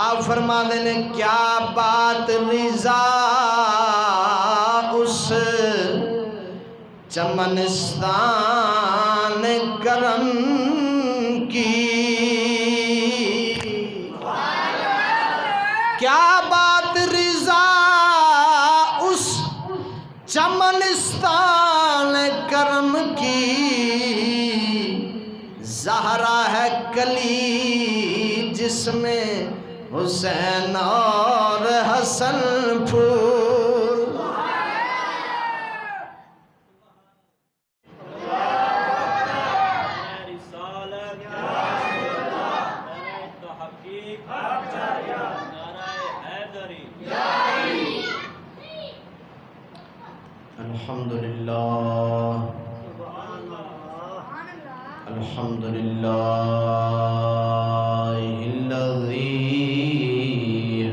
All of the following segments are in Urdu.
آپ فرماتے ہیں کیا بات رضا اس چمنستان کرم کی، کیا بات رضا اس چمنستان کرم کی، زہرا ہے کلی جس میں حسین اور حسن پھول، الحمدللہ الحمدللہ الذی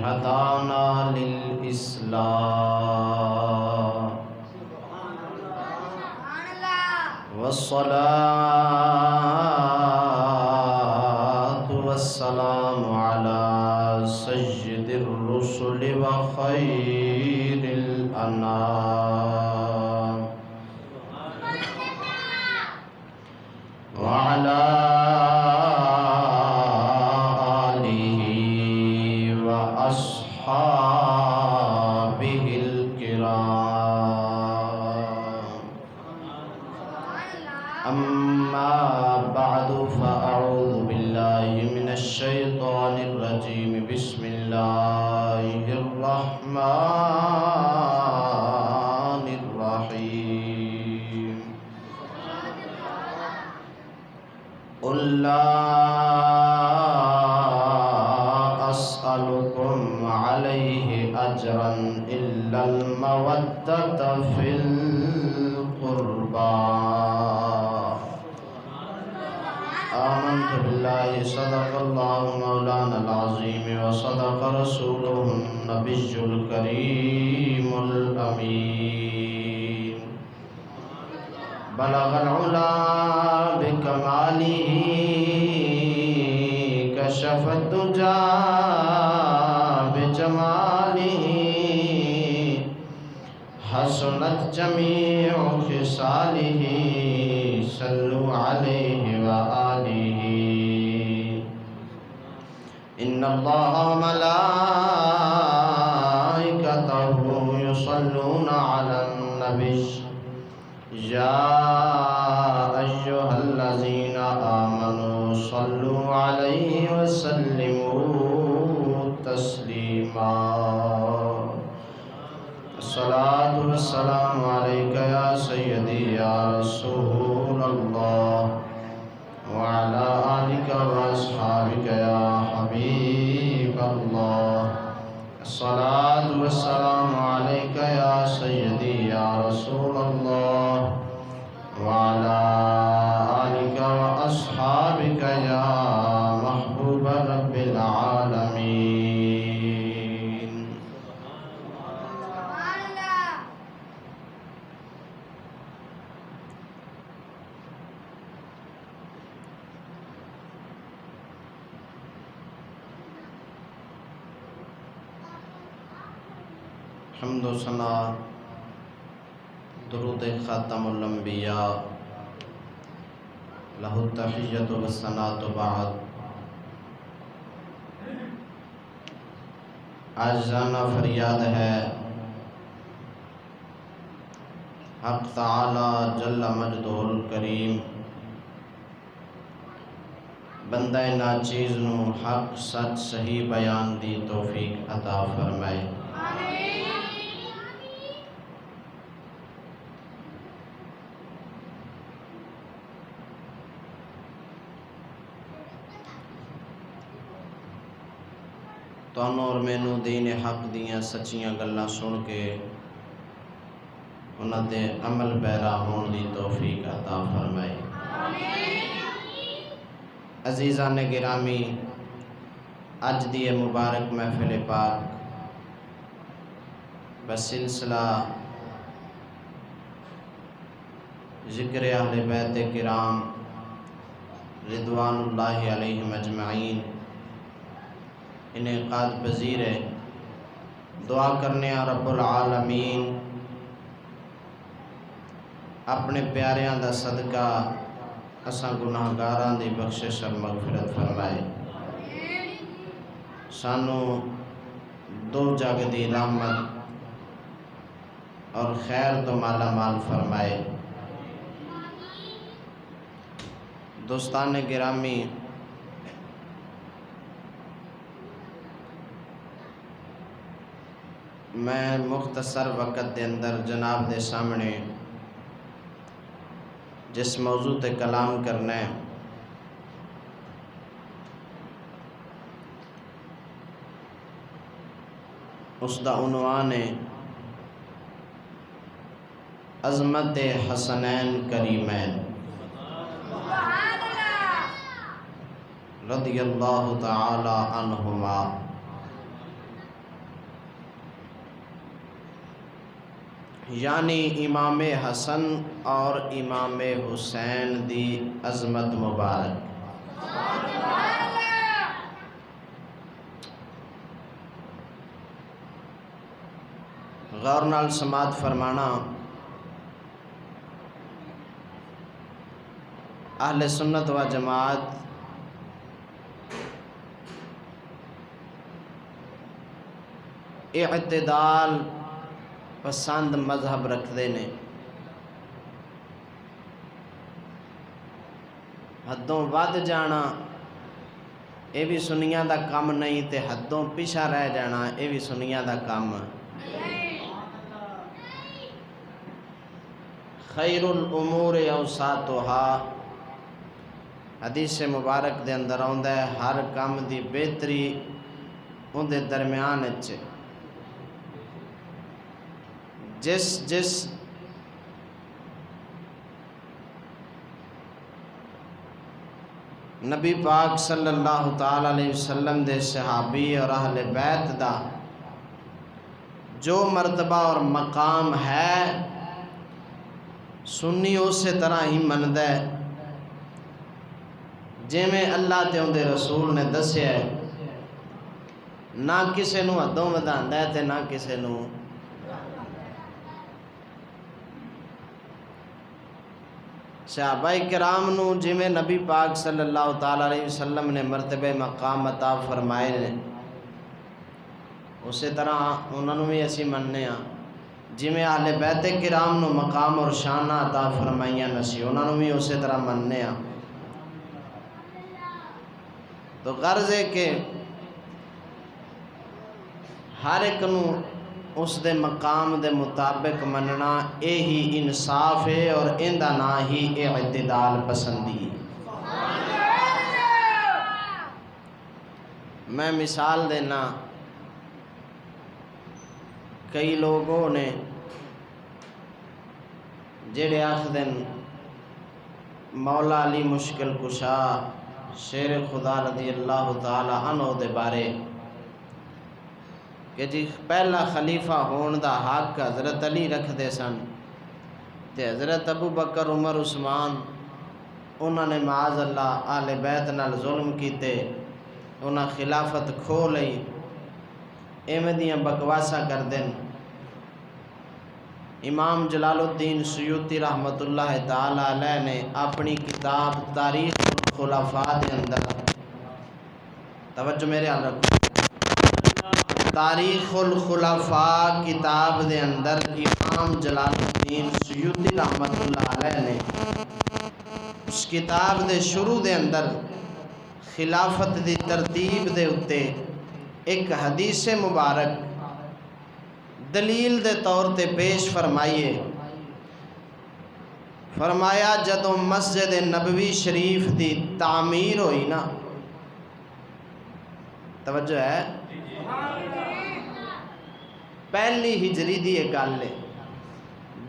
ہدانا للاسلام والصلاة والسلام علی سید الرسل وخیر الانام وعلى آله وأصحابه الكرام، أما بعد فأعوذ بالله من الشيطان الرجيم، بسم الله الرحمن الرحيم. قل لا أسألكم عليه أجرا إلا المودة في القربى. آمنت بالله صدق الله مولانا العظيم وصدق رسوله النبي الكريم الأمين. بلغ العلا بكماله كشف الدجى بجماله حسنت جميع خصاله صلوا عليه وآله. إن الله وملائكته يصلون على النبي يا أيها الذين آمنوا صلوا عليه وسلموا تسليما. الصلاة والسلام عليك يا سيدي يا رسول الله وعلى آلك وأصحابك يا حبيب الله. الصلاة والسلام عليك يا سيدي يا رسول الله وعلى آلك وأصحابك يا محبوب رب العالمين. حمد و ثنا درود خاتم الانبیاء لہ التحیۃ والثناء بعد. عاجزانہ فریاد ہے حق تعالی جل مجدہ الکریم بندہ ناچیز نو حق سچ صحیح بیان دی توفیق عطا فرمائے. تانوں اور مینوں دین حق دیاں سچیاں گلاں سن کے انہاں دے عمل پیرا ہون دی توفیق عطا فرمائے. عزیزان گرامی، اج دی مبارک محفل پاک بسلسلہ ذکر اہل بیت کرام رضوان اللہ علیہم اجمعین انعقاد پذیر ہے۔ دعا کرنے رب العالمین اپنے پیاریاں دا صدقہ اساں گناہگاراں دی بخشش اور مغفرت فرمائے، سانو دو جگ دی رحمت اور خیر تو مالا مال فرمائے۔ دوستان گرامی، میں مختصر وقت دے اندر جناب دے سامنے جس موضوع تے کلام کرنا ہے اس دا عنوان ہے عظمت حسنین کریمین رضی اللہ تعالی عنہما۔ یعنی امام حسن اور امام حسین دی عظمت مبارک۔ غور نال سماعت فرمانا، اہل سنت و جماعت اعتدال پسند مذہب رکھتے نے، حدوں ود جانا یہ بھی سنیاں دا کم نہیں تے حدوں پیچھا رہ جانا یہ بھی سنیاں دا کم۔ خیر الامور اوساطها، حدیث مبارک دے اندر آندا ہے ہر کام دی بہتری ان دے درمیان اچھے۔ جس نبی پاک صلی اللہ تعالی علیہ وسلم دے صحابی اور اہل بیت دا جو مرتبہ اور مقام ہے سنی اسی طرح ہی مندہ ہے جویں اللہ تے ان دے رسول نے دسیا ہے، نہ کسے نو حدوں وداندا ہے تے نہ کسے نو۔ صحابہ کرام نو جویں نبی پاک صلی اللہ تعالی علیہ وسلم نے مرتبہ مقام عطا فرمائے نے اسی طرح انہوں نے بھی اسی مننے ہاں، جویں اہل بیت کرام نو مقام اور شان عطا فرمائیاں نسی انہوں نے بھی اسی طرح مننے ہاں۔ تو غرض ہے کہ ہر ایک نو اس دے مقام دے مطابق مننا اے ہی انصاف ہے اور ان دا نا ہی اعتدال پسندی۔ میں مثال دینا، کئی لوگوں نے جڑے آخدن مولا علی مشکل کشا شیر خدا رضی اللہ تعالی عنہ دے بارے کہ جی پہلا خلیفہ ہون دا حق حضرت علی رکھ دے سن تے حضرت ابو بکر عمر عثمان انہوں نے معاذ اللہ اہل بیت نال ظلم کیتے، انہاں خلافت کھو لئی، ایویں دیاں بکواساں کر دین۔ امام جلال الدین سیوطی رحمۃ اللہ تعالی علیہ نے اپنی کتاب تاریخ الخلفاء دے اندر، توجہ میرے حال رکھو، تاریخ الخلفاء کتاب دے اندر امام جلال الدین سیوطی رحمۃ اللہ علیہ نے اس کتاب دے شروع دے اندر خلافت دی ترتیب دے اتے ایک حدیث مبارک دلیل دے طور تے پیش فرمائیے۔ فرمایا جدوں مسجد نبوی شریف دی تعمیر ہوئی نا، توجہ ہے، پہلی ہجری دی ایک گل ہے،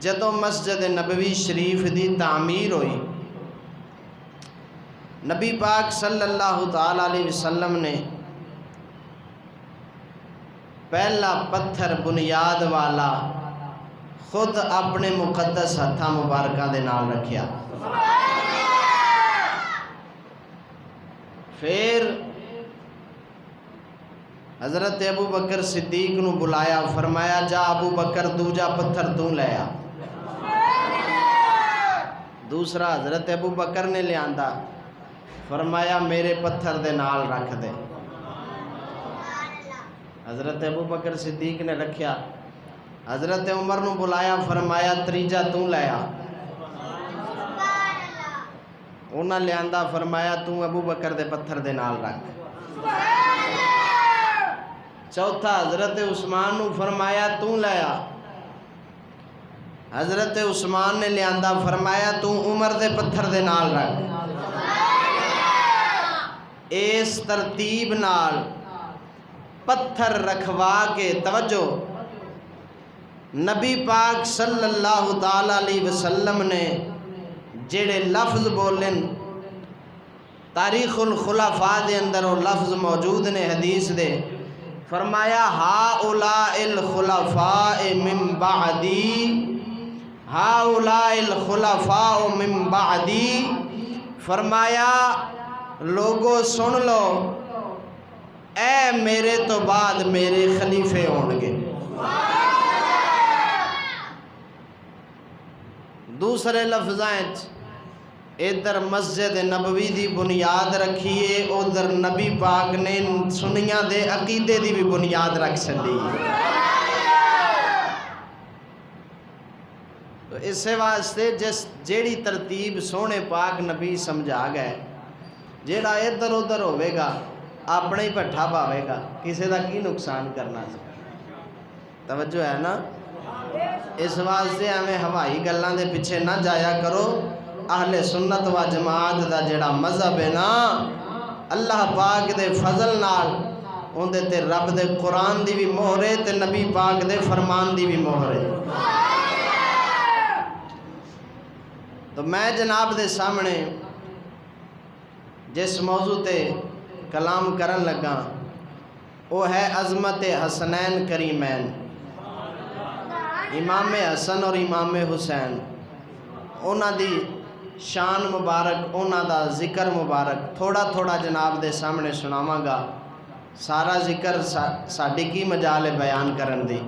جدوں مسجد نبوی شریف دی تعمیر ہوئی نبی پاک صلی اللہ تعالی علیہ وسلم نے پہلا پتھر بنیاد والا خود اپنے مقدس ہتھاں مبارکاں دے نال رکھیا، پھر حضرت ابو بکر صدیق نو بلایا، فرمایا جا ابو بکر دوجا پتھر تو لے آ۔ دوسرا حضرت ابو بکر نے لے آندا، فرمایا میرے پتھر دے نال رکھ دے۔ حضرت ابو بکر صدیق نے رکھیا۔ حضرت عمر نو بلایا، فرمایا تریجا تو لے آ۔ انہاں لے آندا، فرمایا تو ابو بکر دے پتھر دے نال رکھ۔ چوتھا حضرت عثمان نو فرمایا تو لے آ۔ حضرت عثمان نے لے آندا، فرمایا تو عمر دے پتھر دے نال رکھ۔ اس ترتیب نال پتھر رکھوا کے، توجہ، نبی پاک صلی اللہ تعالی علیہ وسلم نے جڑے لفظ بولن، تاریخ الخلفاء دے اندر وہ لفظ موجود نے حدیث دے، فرمایا ہؤلاء الخلفاء من بعدی، ہؤلاء الخلفاء من بعدی، فرمایا لوگو سن لو، اے میرے تو بعد میرے خلیفے ہون گے۔ دوسرے لفظاں ادھر مسجد نبوی دی بنیاد رکھیے، ادھر نبی پاک نے سنیاں دے عقیدے دی بھی بنیاد رکھ چھڈی۔ تو اس واسطے جیڑی ترتیب سونے پاک نبی سمجھا گئے، جیڑا ادھر ادھر ہوئے گا اپنے ہی پٹھا پاوے گا، کسی دا کی نقصان کرنا سی۔ توجہ ہے نا؟ اس واسطے ہمیں ہوائی گلاں دے پیچھے نہ جایا کرو۔ اہل سنت و جماعت دا جڑا مذہب ہے نا، اللہ پاک دے فضل نال اون دے تے رب دے قرآن دی بھی مہر ہے تے نبی پاک دے فرمان دی بھی مہر ہے۔ تو میں جناب دے سامنے جس موضوع تے کلام کرن لگا وہ ہے عظمت حسنین کریمین، امام حسن اور امام حسین، اونا دی شان مبارک، اونا دا ذکر مبارک تھوڑا تھوڑا جناب دے سامنے سناواں گا۔ سارا ذکر ساڈی کی مجال بیان کرن دی،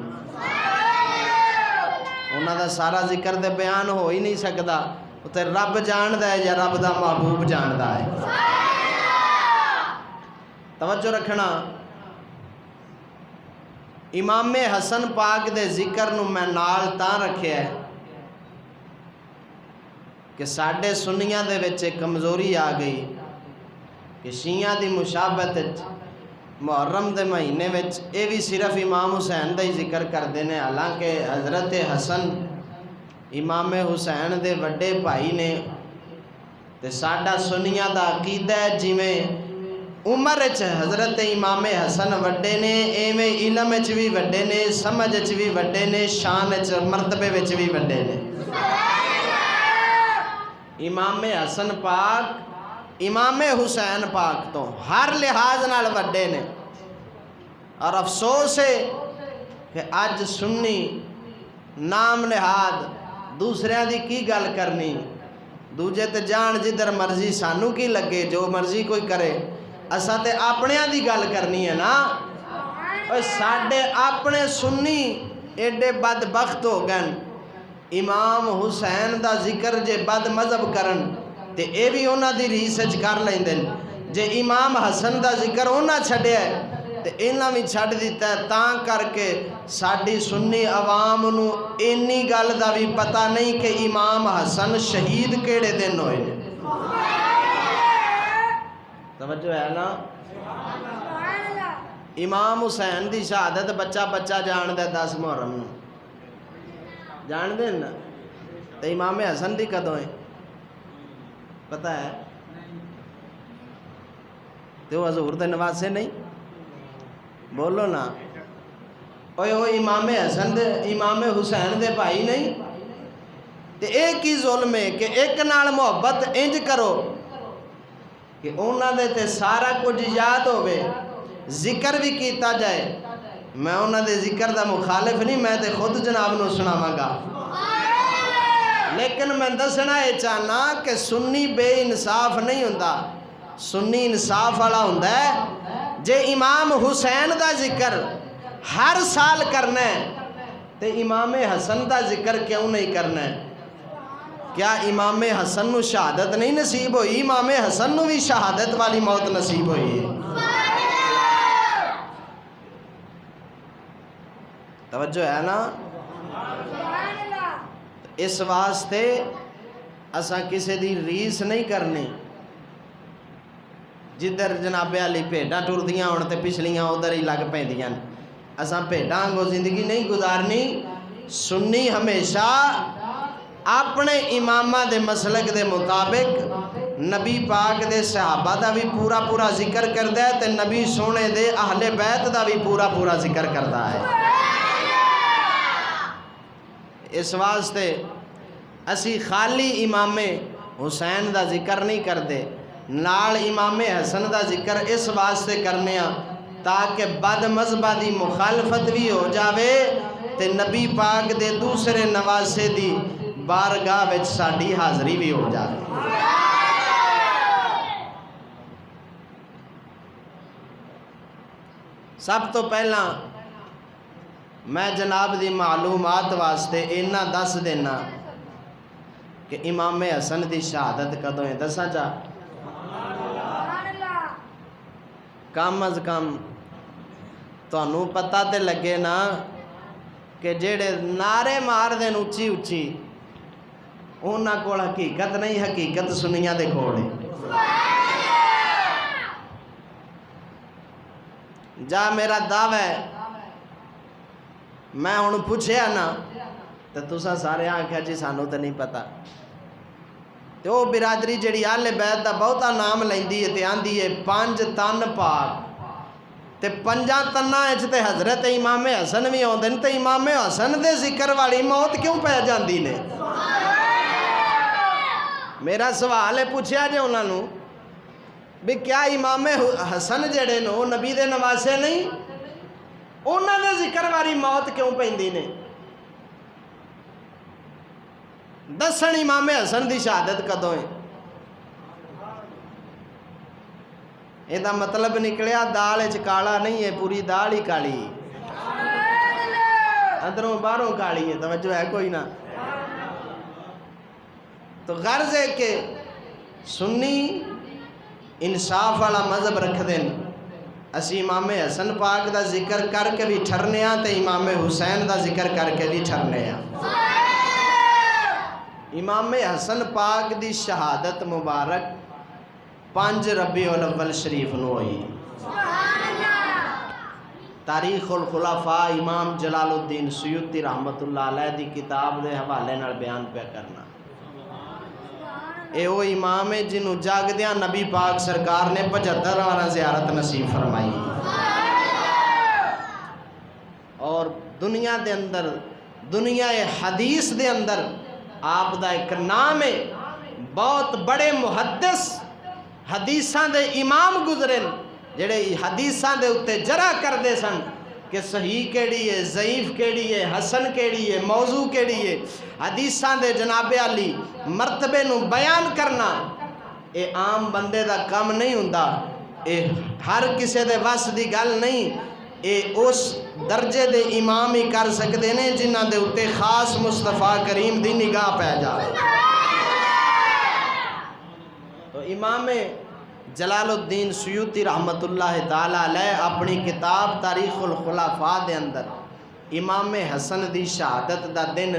اونا دا سارا ذکر دے بیان ہو ہی نہیں سکدا، تے رب جاندا ہے یا رب دا محبوب جاندا ہے۔ توجہ رکھنا، امام حسن پاک دے ذکر نو میں نال تاں رکھیا ہے کہ ساڈے سنیاں دے وچ کمزوری آ گئی کہ شیعہ دی مشابہت محرم دے مہینے وچ اے بھی صرف امام حسین دا ہی ذکر کردے نے، حالانکہ حضرت حسن امام حسین دے وڈے بھائی نے، تے ساڈا سنیاں دا عقیدہ ہے جویں عمر وچ حضرت امام حسن وڈے نے، ایویں علم وچ بھی وڈے نے، سمجھ وچ بھی وڈے نے، شان وچ مرتبے وچ بھی وڈے نے۔ امام حسن پاک امام حسین پاک تو ہر لحاظ نال وڈے نے، اور افسوس ہے کہ اج سنی نام نہاد دوسریاں دی کی گل کرنی، دوجے تے جان جدھر مرضی، سانو کی لگے جو مرضی کوئی کرے، اساں تے اپنیاں دی گل کرنی ہے نا۔ اور ساڈے اپنے سنی ایڈے بدبخت ہو گئے، امام حسین دا ذکر جے بد مذہب کرن تے اے بھی انہاں دی ریسرچ کر لیندے، جے امام حسن دا ذکر انہاں چھڈیا ہے تے انہاں بھی چھڈ دیتا ہے، تاں کر کے ساڈی سنی عوام نو اینی گل دا بھی پتہ نہیں کہ امام حسن شہید کیڑے دن ہوئے نے۔ توجہ ہے نا؟ امام حسین دی شہادت بچہ بچہ جان دے 10 محرم نو جان دے نا، تے امام حسن دی کدوں ہے پتہ ہے؟ تے وہ حضور دے نواسے نہیں؟ بولو نا، اوے وہ امام حسن دے امام حسین دے بھائی نہیں؟ تے ایک ہی ظلم ہے کہ ایک نال محبت انج کرو کہ انہاں دے تے سارا کچھ یاد ہوئے، ذکر بھی کیتا جائے۔ میں انہاں دے ذکر دا مخالف نہیں، میں تے خود جناب نو سناواں گا، لیکن میں دسنا یہ چاہنا کہ سنی بے انصاف نہیں ہوندا، سنی انصاف والا ہوندا ہے جے امام حسین دا ذکر ہر سال کرنا ہے تے امام حسن دا ذکر کیوں نہیں کرنا ہے؟ کیا امام حسن نو شہادت نہیں نصیب ہوئی؟ امام حسن نو بھی شہادت والی موت نصیب ہوئی ہے۔ توجہ ہے نا؟ اس واسطے اساں کسی دی ریس نہیں کرنی، جدھر جناب علی بھیڈاں ٹردیاں ہون تے پچھلیاں ادھر ہی لگ پیندیاں۔ اساں بھیڈاں کو زندگی نہیں گزارنی۔ سنی ہمیشہ اپنے امامہ دے مسلک دے مطابق نبی پاک دے صحابہ دا بھی پورا پورا ذکر کردا ہے تے نبی سونے دے اہل بیت دا بھی پورا پورا ذکر کردا ہے۔ اس واسطے اسی خالی امام حسین دا ذکر نہیں کردے، نال امام حسن دا ذکر اس واسطے کرنے ہاں تاکہ بد مذہبہ دی مخالفت بھی ہو جاوے تے نبی پاک دے دوسرے نواسے دی بارگاہ وچ ساڈی حاضری بھی ہو جاوے۔ سب تو پہلا میں جناب دی معلومات واسطے اینا دس دینا کہ امام حسن دی شہادت کدوں ہے؟ دساں چا کم از کم تانوں پتہ تے لگے نا کہ جیڑے نعرے مار دین اچھی اچھی انہاں کول حقیقت نہیں، حقیقت سنیاں دے کول ہے۔ جا میرا دعویٰ ہے، میں ہن پوچھیا نا تے تساں سارے آکھیا جی سانوں تے نہیں پتہ، تے او برادری جڑی اہل بیت دا بہتا نام لیندی ہے تے آندی ہے 5 تن پاک تے 5 تناں وچ تے حضرت امام حسن بھی ہوندے نے تے امام حسن دے ذکر والی موت کیوں پہ جاندی نے؟ میرا سوال ہے، پوچھیا جے انہاں نوں بھی کیا امام حسن جڑے نو نبی دے نواسے نہیں؟ انہاں دے ذکر والی موت کیوں پیندی نے؟ دسن امام حسن دی شہادت کدوں ہے؟ یہ دا مطلب نکلیا دال وچ کالا نہیں ہے، پوری دال ہی کالی، اندروں باہروں کالی ہے۔ توجہ ہے کوئی نہ؟ تو غرض ہے کہ سنی انصاف والا مذہب رکھ دین، اسی امام حسن پاک دا ذکر کر کے بھی ٹھرنے ہاں تے امام حسین دا ذکر کر کے بھی ٹھرنے ہاں۔ امام حسن پاک دی شہادت مبارک 5 ربیع الاول شریف نو ہوئی۔ تاریخ الخلفاء امام جلال الدین سیوطی رحمت اللہ علیہ دی کتاب دے حوالے نال بیان پہ کرنا۔ اے وہ امام ہے جنہوں جاگدیاں نبی پاک سرکار نے 75 والا زیارت نصیب فرمائی، اور دنیا دے اندر، دنیا حدیث دے اندر آپ دا ایک نام ہے، بہت بڑے محدث حدیثاں دے امام گزرے جڑے حدیثاں دے اتے جرح کر دے سن کہ صحیح کیڑی ہے، ضعیف کیڑی ہے، حسن کیڑی ہے، موضوع کیڑی ہے۔ حدیثاں دے جناب علی مرتبے نو بیان کرنا اے عام بندے دا کم نہیں ہوندا، اے ہر کسے دے وس دی گل نہیں، اے اس درجے دے امام ہی کر سکتے نے جنہ دے اتے خاص مصطفیٰ کریم دی نگاہ پہ جائے۔ تو امام جلال الدین سیوطی رحمت اللہ تعالیٰ علیہ اپنی کتاب تاریخ الخلفاء دے اندر امام حسن دی شہادت دا دن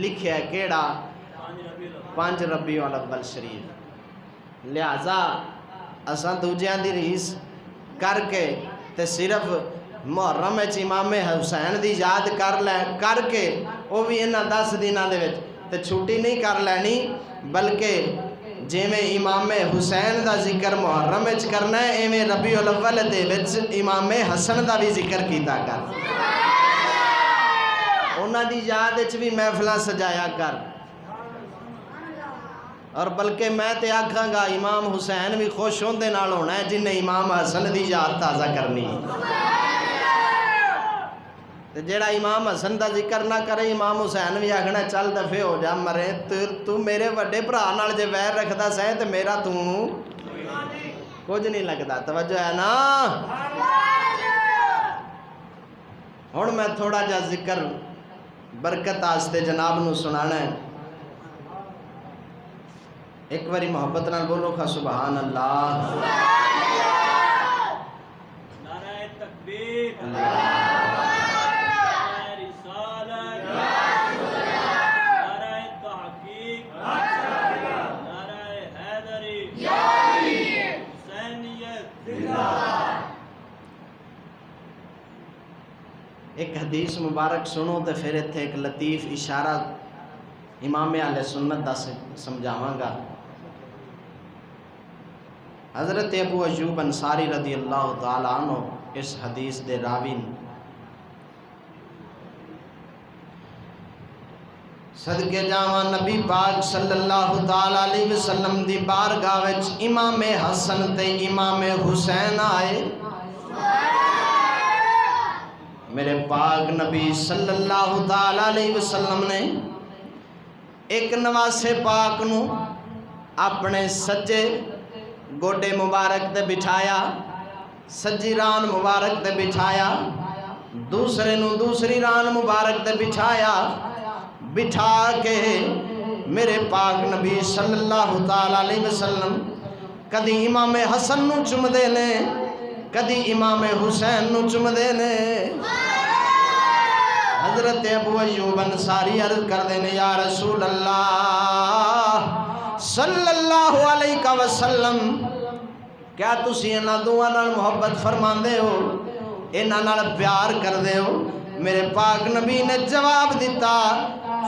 لکھیا کیڑا 5 ربیع الاول شریف۔ لہذا اساں دوجیاں دی ریس کر کے تے صرف محرم وچ امام حسین دی یاد کر کے وہ بھی انہاں 10 دناں دے وچ تے چھٹی نہیں کر لینی، بلکہ جے میں امام حسین دا ذکر محرم وچ کرنا ہے ایویں ربیع الاول دے وچ امام حسن دا بھی ذکر کیتا کر، انہاں دی یاد وچ بھی محفلاں سجایا کر۔ اور بلکہ میں تے آکھاں گا امام حسین بھی خوش ہوندے نال ہونا ہے جن نے امام حسن دی یاد تازہ کرنی، تے جیڑا امام حسن دا ذکر نہ کرے امام حسین بھی آکھنا چل دفے ہو جا مرے، تو میرے وڈے بھرا نال جے ویر رکھدا سیں تے میرا تو کچھ نہیں لگتا. توجہ ہے نا. ہوں میں تھوڑا جا ذکر برکت آستے جناب نو سنانا ہے. ایک باری محبت نال بولو کھا سبحان اللہ. نعرہ تکبیر، اللہ. نعرہ رسالت، نعرہ تحقیق، نعرہ حیدری، حسینیت. ایک حدیث مبارک سنو تو پھر اتنے ایک لطیف اشارہ امام اہل سنت دا سمجھاواں گا. حضرت ابو ایوب انصاری رضی اللہ تعالیٰ عنہ اس حدیث دے راوی نے. صدقے جاواں نبی پاک صلی اللہ تعالیٰ علیہ وسلم دی بارگاہ وچ امام حسن تے امام حسین آئے. میرے پاک نبی صلی اللہ تعالیٰ علیہ وسلم نے ایک نواسے پاک نو اپنے سجے گوڈے مبارک تے بٹھایا، سجی ران مبارک تے بٹھایا، دوسرے نو دوسری ران مبارک تے بٹھایا. بٹھا کے میرے پاک نبی صلی اللہ تعالیٰ علیہ وسلم کدی امام حسن نو چم دے نے، کدی امام حسین نو چم دے نے. حضرت ابو ایوب انصاری عرض کر دینے یا رسول اللہ صلی اللہ علیہ وسلم کیا تسی انہاں دوہاں نال محبت فرماندے ہو، انہاں نال پیار کر دے ہو؟ میرے پاک نبی نے جواب دیتا،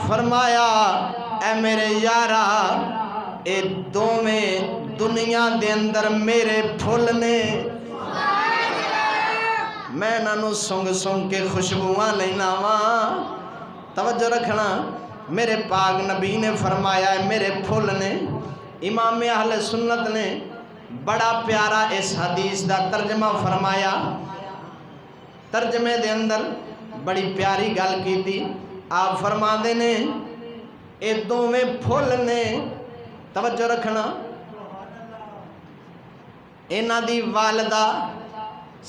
فرمایا اے میرے یارا اے دوویں دنیا دے اندر میرے پھول نے، میں انہوں سنگ سنگ کے خوشبوواں لینا واں. توجہ رکھنا، میرے پاک نبی نے فرمایا ہے میرے پھول نے. امام اہل سنت نے بڑا پیارا اس حدیث دا ترجمہ فرمایا. ترجمے دے اندر بڑی پیاری گل کی تھی. آپ فرما دے نے اے دوویں پھول نے. توجہ رکھنا، انہاں دی والدہ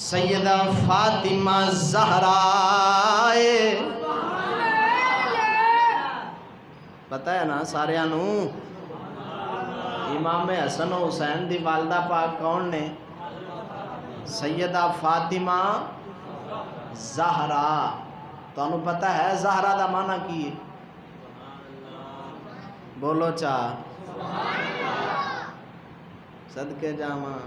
سیدہ فاطمہ زہرا پتہ ہے نا سارے نو. امام حسن و حسین دی والدہ پاک کون نے؟ سیدہ فاطمہ زہرا. تو انہوں پتہ ہے زہرا دا معنی کی ہے؟ بولو چاہ صدقے جاواں.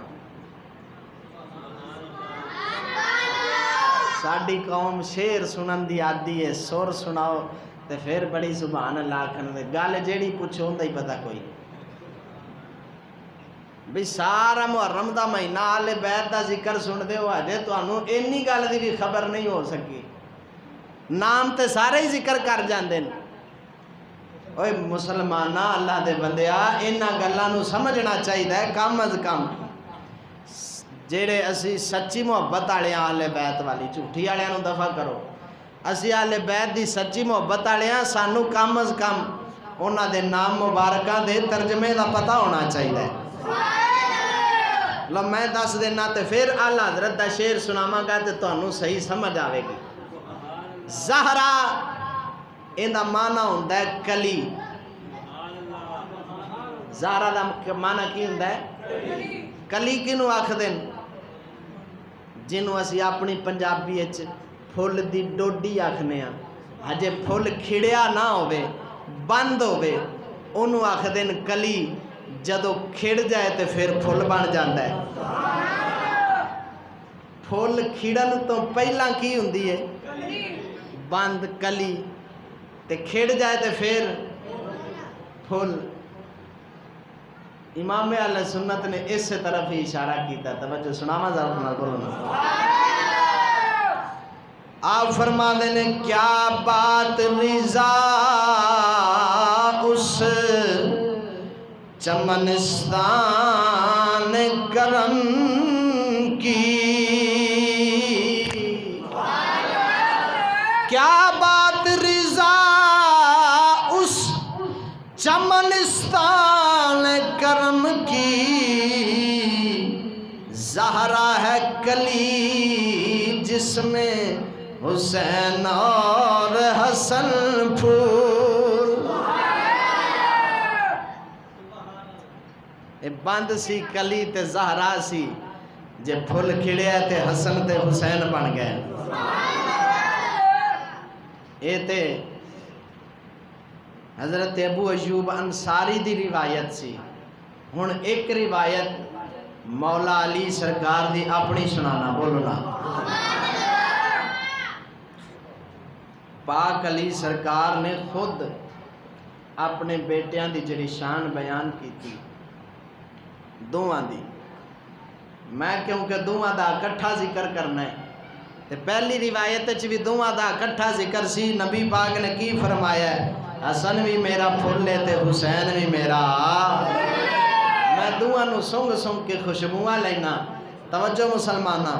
ساڑی قوم شیر سنن دی عادی ہے، سور سناؤ تے پھر بڑی سبحان اللہ کھنے گل جیڑی پوچھو ہوندا ہی پتہ کوئی بھی. سارا محرم دا مہینہ آل بیت دا ذکر سن دے ہو، اجے تانوں اینی گل دی بھی خبر نہیں ہو سکی. نام تے سارے ہی ذکر کر جاندے نے. اوے مسلماناں اللہ دے بندیا انہاں گلاں نو سمجھنا چاہیے کم از کم. جیڑے اسی سچی محبت والے اہل بیت والی، جھوٹی والے نو دفع کرو. اسی اہل بیت دی سچی محبت والے سانو کم از کم انہاں دے نام مبارکاں دے ترجمے دا پتہ ہونا چاہیے. لو میں دس دینا تے پھر اعلیٰ حضرت دا شعر سناواں گا تے تانوں صحیح سمجھ آوے گی. زہرا ان دا معنی ہوندا ہے کلی. زہرا دا معنی کی ہوندا ہے؟ کلی کنوں آکھدے نے؟ جنوں اسی اپنی پنجابی اچ پھل دی ڈوڈی آکھنے ہاں. ہجے پھل کھڑیا نہ ہوئے، بند ہوئے، انہوں آکھدے نے کلی. جدو کھڑ جائے تے پھر پھل بن جاندا ہے. پھل کھڑن تو پہلا کی ہوندی ہے؟ بند کلی. تے کھڑ جائے تے پھر پھل. امام اہل سنت نے اس طرف ہی اشارہ کیتا. توجہ سناواں ذرا نہ بولو نا. آپ فرما دے نے کیا بات رضا اس چمنستان کرم کی، کیا بات رضا اس چمنستان کرم کی. زہرا ہے کلی جس میں حسین اور حسن پھول. اے بند سی کلی تے زہرا سی، جے پھل کھڑیا تے حسن تے حسین بن گئے. اے تے حضرت ابو ایوب انصاری دی روایت سی. ہن ایک روایت مولا علی سرکار دی اپنی سنانا، بولنا. پاک علی سرکار نے خود اپنے بیٹیاں دی جڑی شان بیان کی تھی دوواں دی. میں کیونکہ دوواں دا اکٹھا ذکر کرنا ہے تے پہلی روایت وچ بھی دوواں دا اکٹھا ذکر سی. نبی پاک نے کی فرمایا ہے؟ حسن بھی میرا پھل ہے تے حسین بھی میرا. میں دوواں نو سنگ سنگ کے خوشبواں لینا. توجہ مسلمانہ.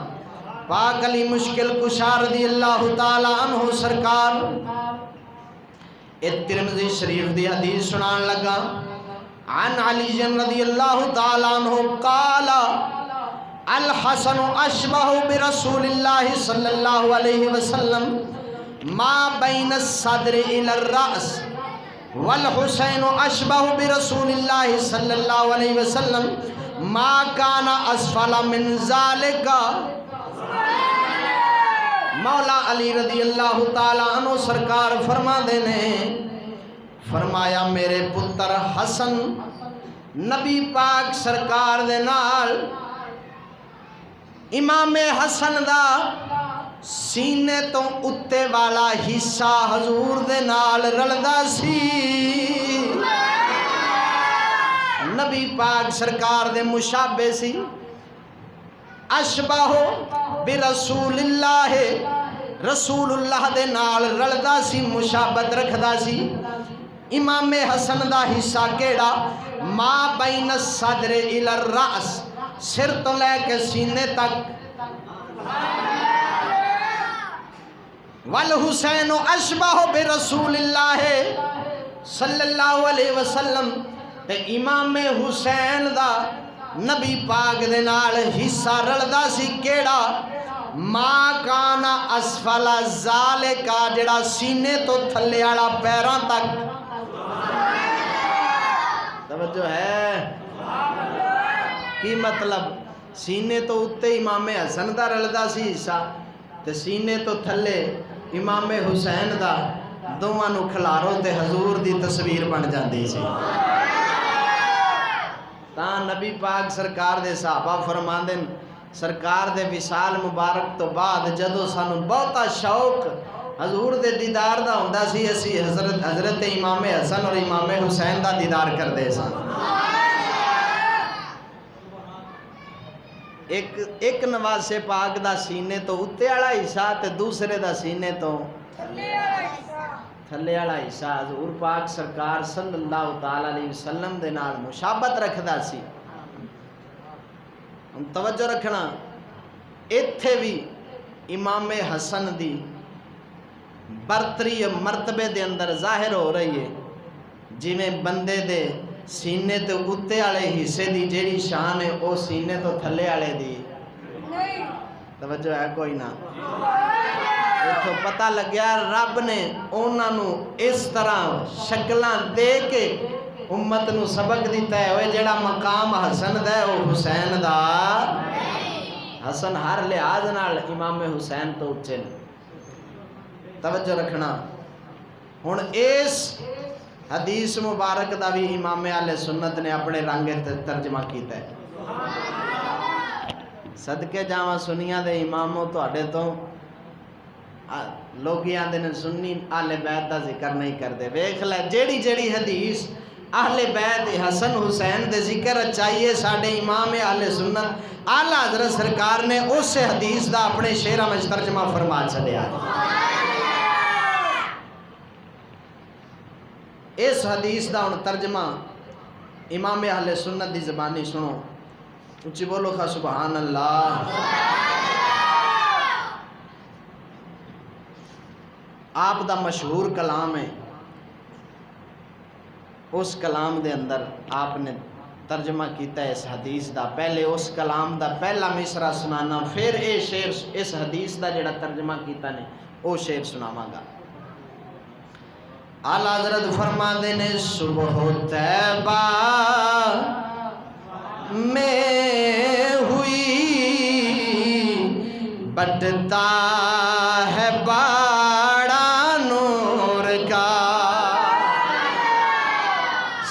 پاک علی مشکل کشا رضی اللہ تعالی عنہ سرکار ترمذی شریف دی حدیث سنان لگا. عن علی رضی اللہ تعالی عنہ قال الحسن اشبہ برسول اللہ صلی اللہ علیہ وسلم ما بین الصدر الى الرأس والحسین اشبہ برسول اللہ صلی اللہ علیہ وسلم ما کان اسفل من ذالک. مولا علی رضی اللہ تعالی عنہ سرکار فرما دینے فرمایا میرے پتر حسن نبی پاک سرکار دے نال امام حسن دا سینے تو اتے والا حصہ حضور دے نال رلدا سی. نبی پاک سرکار دے مشابہ سی. اشبہ برسول اللہ رسول اللہ دے نال رلدا سی، مشابت رکھدا سی. امام حسن دا حصہ کیڑا؟ ما بین الصدر الى الرأس، سر تو لے کے سینے تک. والحسین اشبہ برسول اللہ صلی اللہ علیہ وسلم، تے امام حسین دا نبی پاک دے نال حصہ رلدا سی کیڑا؟ ما کانا اسفل ذالک، جڑا سینے تو تھلے والا پیراں تک. توجہ ہے؟ کی مطلب؟ سینے تو اتے امام حسن دا رلدا سی حصہ تے سینے تو تھلے امام حسین دا. دوواں نو کھلارو تے حضور دی تصویر بن جاندی سی. تاں نبی پاک سرکار دے صحابہ فرماندے سرکار دے وصال مبارک تو بعد جدو سانو بہتا شوق حضور دے دیدار دا ہوندا سی، اسی حضرت امام حسن اور امام حسین دا دیدار کردے سن. ایک نواز پاک دا سینے تو اتے والا حصہ تے دوسرے دا سینے تو تھلے والا حصہ حضور پاک سرکار صلی اللہ تعالی علیہ وسلم دے نال مشابت رکھدا سی. ہم توجہ رکھنا، ایتھے بھی امام حسن دی برتری مرتبے دے اندر ظاہر ہو رہی ہے. جی میں بندے دے سینے تے اتے والے حصے دی جیڑی شان ہے او سینے تو تھلے والے دی. توجہ ہے کوئی نہ؟ اتھوں پتہ لگیا رب نے انہاں نو اس طرح شکلاں دے کے امت نو سبق دیتا ہے ہوئے جڑا مقام حسن دا ہے وہ حسین دا. حسن ہر لحاظ نال امام حسین تو اچھے. توجہ رکھنا. ہن اس حدیث مبارک دا بھی امام اہل سنت نے اپنے رنگ ترجمہ کیتا ہے. صدقے جاواں سنیاں دے اماموں تواڈے تو لوگ آندے نے سنی اہل بیت دا ذکر نہیں کردے. ویکھ لے جیڑی جیڑی حدیث اہل بیت حسن حسین دے ذکر چاہیے ساڈے امام اہل سنت اعلی حضرت سرکار نے اس حدیث دا اپنے شعراں وچ ترجمہ فرما چھڈیا. اس حدیث دا ہن ترجمہ امام اہل سنت دی زبانی سنو. اچھی بولو خا سبحان اللہ. آپ دا مشہور کلام ہے. اس کلام دے اندر آپ نے ترجمہ کیتا ہے اس حدیث دا. پہلے اس کلام دا پہلا مصرع سنانا، پھر اے شعر اس حدیث دا جڑا ترجمہ کیتا نے او شعر سناواں گا. اعلیٰ حضرت فرماندے نے صبح طیبہ میں ہوئی بٹتا ہے باڑا نور کا،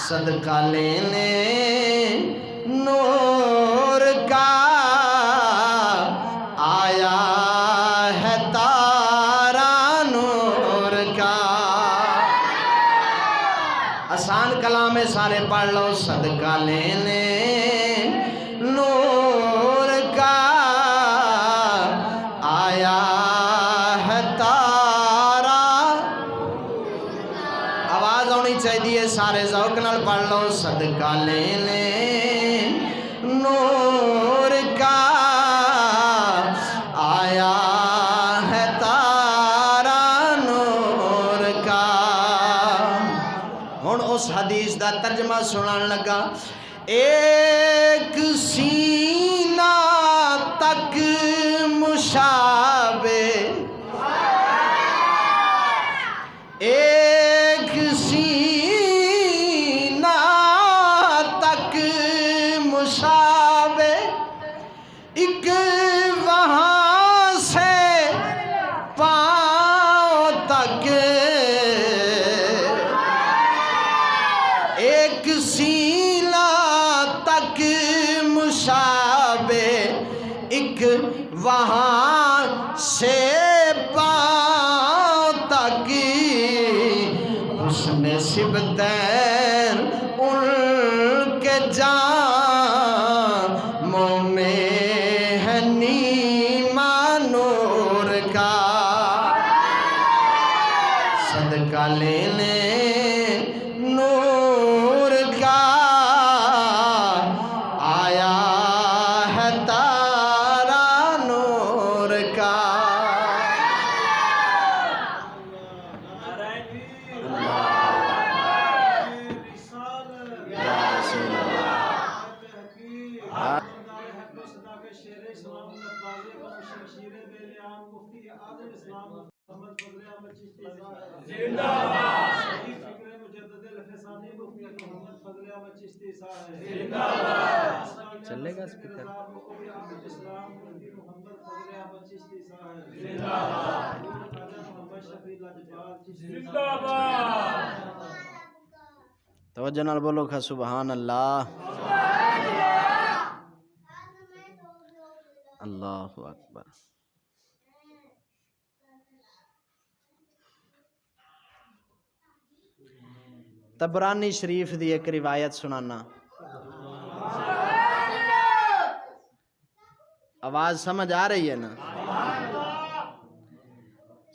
صدقہ لینے نور کا آیا ہے تارا نور کا. آسان کلام ہے، سارے پڑھ لو. صدقہ لینے نور کا آیا ہے تارا. آواز ہونی چاہیے، سارے ذوق نال پڑھ لو. صدقہ لینے نور کا آیا ہے تارا نور کا. ہن اس حدیث دا ترجمہ سنان لگا. ایک سینہ تک مشابہ، ایک سینہ تک مشابہ، ایک وہاں سے پاؤں تک، ایک سینہ تک مشابہ، ایک وہاں سے پاؤں تک، حسن سبتین ان کے جاموں میں ہے نیما نور کا. صدقہ لینے نور کا آیا ہے تارا نور کا. چلے گا اسپیکر. توجہ نال بولو کھا سبحان اللہ. اللہ اکبر. تبرانی شریف دی ایک روایت سنانا. آواز سمجھ آ رہی ہے نا؟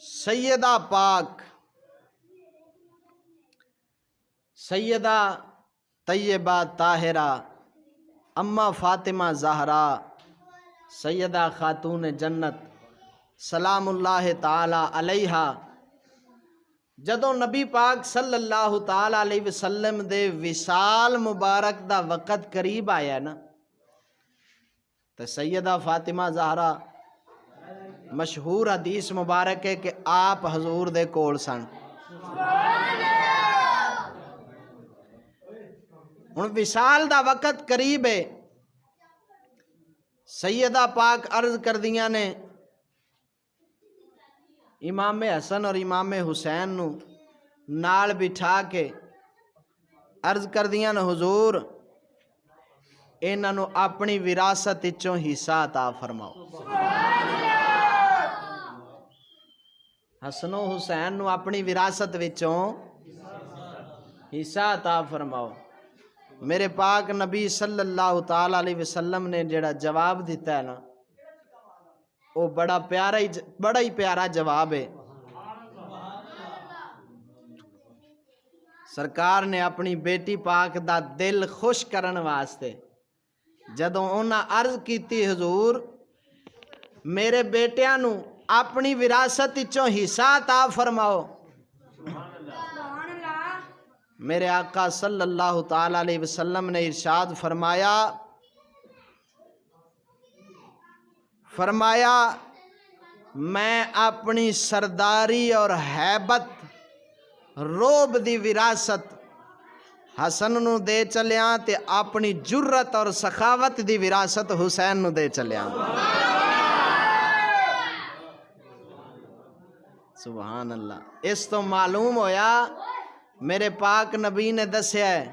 سیدہ پاک سیدہ طیبہ طاہرہ اما فاطمہ زہرا سیدہ خاتون جنت سلام اللہ تعالی علیہا جدوں نبی پاک صلی اللہ تعالی علیہ وسلم دے وصال مبارک دا وقت قریب آیا نا تو سیدہ فاطمہ زہرا مشہور حدیث مبارک ہے کہ آپ حضور دے کول سن. ہن وصال دا وقت قریب ہے. سیدہ پاک عرض کر دیاں نے امام حسن اور امام حسین نو نال بٹھا کے عرض کر دیاں نے حضور انہاں نو اپنی وراثت وچوں حصہ عطا فرماؤ. حسن و حسین نو اپنی وراثت وچوں حصہ عطا فرماؤ. میرے پاک نبی صلی اللہ تعالی علیہ وسلم نے جڑا جواب دیتا ہے نا وہ بڑا ہی پیارا جواب ہے. سرکار نے اپنی بیٹی پاک دا دل خوش کرن واسطے جدوں انہاں عرض کیتی حضور میرے بیٹیاں نو اپنی وراثت وچوں حصہ عطا فرماؤ. میرے آقا صلی اللہ تعالی علیہ وسلم نے ارشاد فرمایا میں اپنی سرداری اور ہیبت روب دی وراثت حسن نو دے چلیاں تے اپنی جرت اور سخاوت دی وراثت حسین نو دے چلیاں. سبحان اللہ. اس تو معلوم ہویا میرے پاک نبی نے دسیا ہے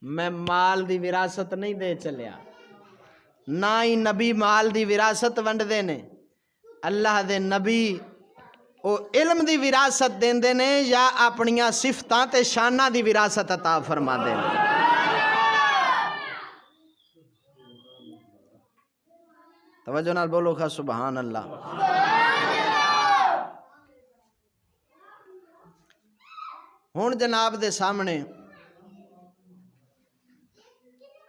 میں مال دی وراثت نہیں دے چلیا، نہ ہی نبی مال دی وراثت ونڈ دے نے. اللہ دے نبی او علم دی وراثت دیندے نے یا اپنیاں صفتاں تے شاناں دی وراثت عطا فرما دے نے. توجہ نال بولو خا سبحان اللہ. ہن جناب دے سامنے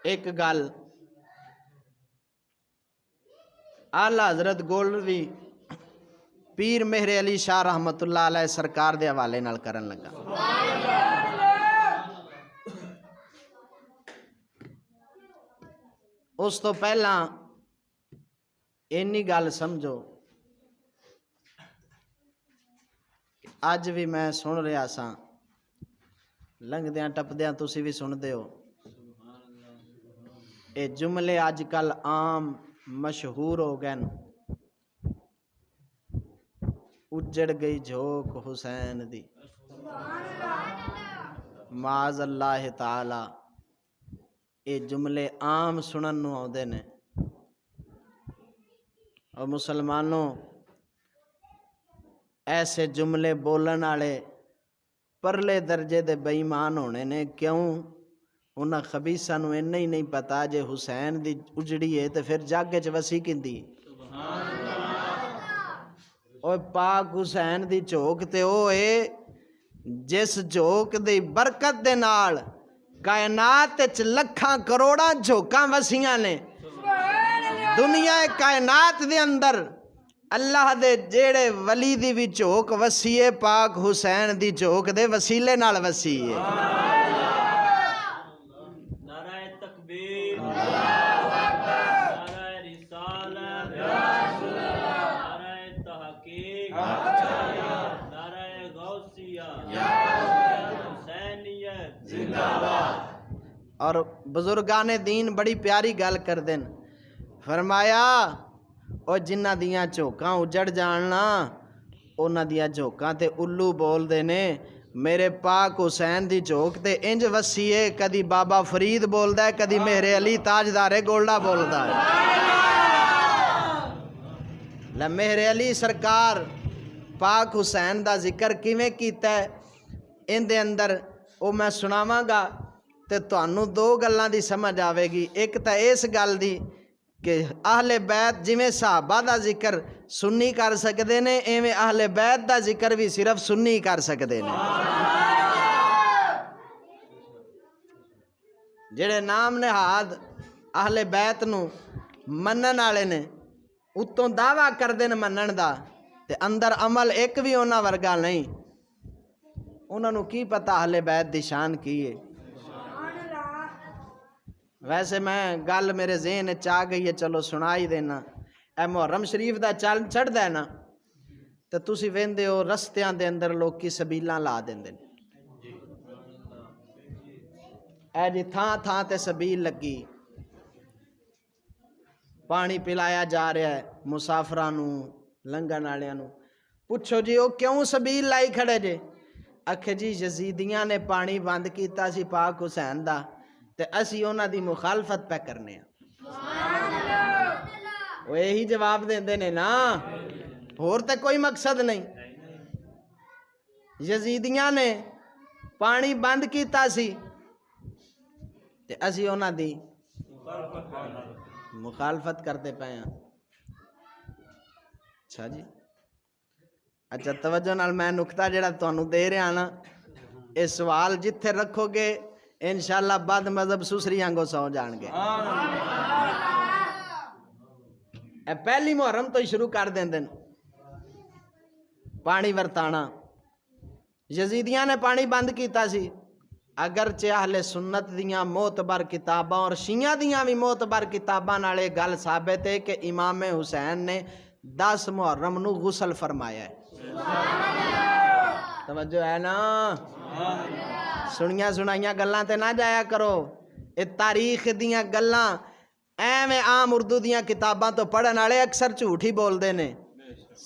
ایک گل اعلی حضرت گولوی پیر مہر علی شاہ رحمت اللہ علیہ سرکار دے حوالے نال کرن لگا. اس تو پہلا اینی گل سمجھو اج بھی میں سن رہا سا لنگدیاں ٹپدیاں تسی بھی سن دے ہو اے جملے اج کل عام مشہور ہو گئے. اجڑ گئی جھوک حسین دی معاذ اللہ تعالی. اے جملے عام سنن نو آؤندے نے. اور مسلمانوں ایسے جملے بولن والے پرلے درجے دے بے ایمان ہونے نے. کیوں؟ انہاں خبیثاں نو انہی ہی نہیں پتا جے حسین دی اجڑی ہے تے پھر جاگے چ وسی کیندی. اوے پاک حسین دی جھوک تے او اے جس جھوک دی برکت دے نال کائنات وچ لکھاں کروڑاں جھوکاں وسیاں نے. دنیا کائنات دے اندر اللہ دے جیڑے ولی دی بھی جھوک وسیع پاک حسین دی جھوک دے وسیلے نال وسیع ہے. نعرہ تکبیر، نعرہ رسالت، نعرہ تحقیق، نعرہ غوثیہ، حسینیت زندہ باد. اور بزرگان دین بڑی پیاری گل کر دین. فرمایا اور جنہ دیاں جھوکاں اجڑ جاننا انہ دیاں جھوکاں تے الو بول دے نے. میرے پاک حسین دی جھوک تے انج وسیع کدی بابا فرید بول دا ہے کدی مہر علی تاجدار گولڈا بول دا ہے. مہر علی سرکار پاک حسین دا ذکر کیویں کیتا ہے ان دے اندر او میں سناواں گا تے تانوں دو گلاں دی سمجھ آوے گی. ایک تے اس گل دی کہ اہل بیت جویں صحابہ دا ذکر سنی کر سکدے نے ایویں اہل بیت دا ذکر بھی صرف سنی کر سکدے نے. جڑے نام نہاد اہل بیت نو منن والے نے اتوں دعویٰ کردے نے منن دا تے اندر عمل ایک بھی انہاں ورگا نہیں. انہاں نو کی پتہ اہل بیت دی شان کی ہے. ویسے میں گل میرے ذہن چاہ گئی ہے چلو سنا ہی دینا. اے محرم شریف دا چل چڑھدا ہے نا تے تسی ویندے ہو رستیاں دے اندر لوکی سبیلاں لا دیندے نے. اے جی تھاں تھاں تے سبیل لگی پانی پلایا جا رہا ہے مسافراں نو لنگن والیاں نو. پوچھو جی او کیوں سبیل لائی کھڑے جے؟ آکھے جی یزیدیاں نے پانی بند کیتا سی پاک حسین دا تے اسی انہاں دی مخالفت پہ کرنے ہیں. وہ یہی جواب دیندے نے نا اور تے کوئی مقصد نہیں. یزیدیاں نے پانی بند کیتا سی تے اسی انہاں دی مخالفت کرتے پے ہیں. اچھا جی اچھا توجہ نال میں نکتہ جڑا تانوں دے رہا نا یہ سوال جتھے رکھو گے انشاءاللہ بعد مذہب سسری آنگو سو جان گے. اے پہلی محرم تو ہی شروع کر دیں دن پانی ورتانا یزیدیاں نے پانی بند کیتا سی، اگرچہ اہل سنت دیاں معتبر کتاباں اور شیعہ دیاں بھی معتبر کتاباں نالے گل ثابت ہے کہ امام حسین نے 10 محرم نو غسل فرمایا ہے۔ توجہ ہے نا؟ سنیاں سنائیاں گلاں تے نہ جایا کرو، اے تاریخ دیاں گلاں ایویں عام اردو دیاں کتاباں تو پڑھن والے اکثر جھوٹ ہی بولدے نے،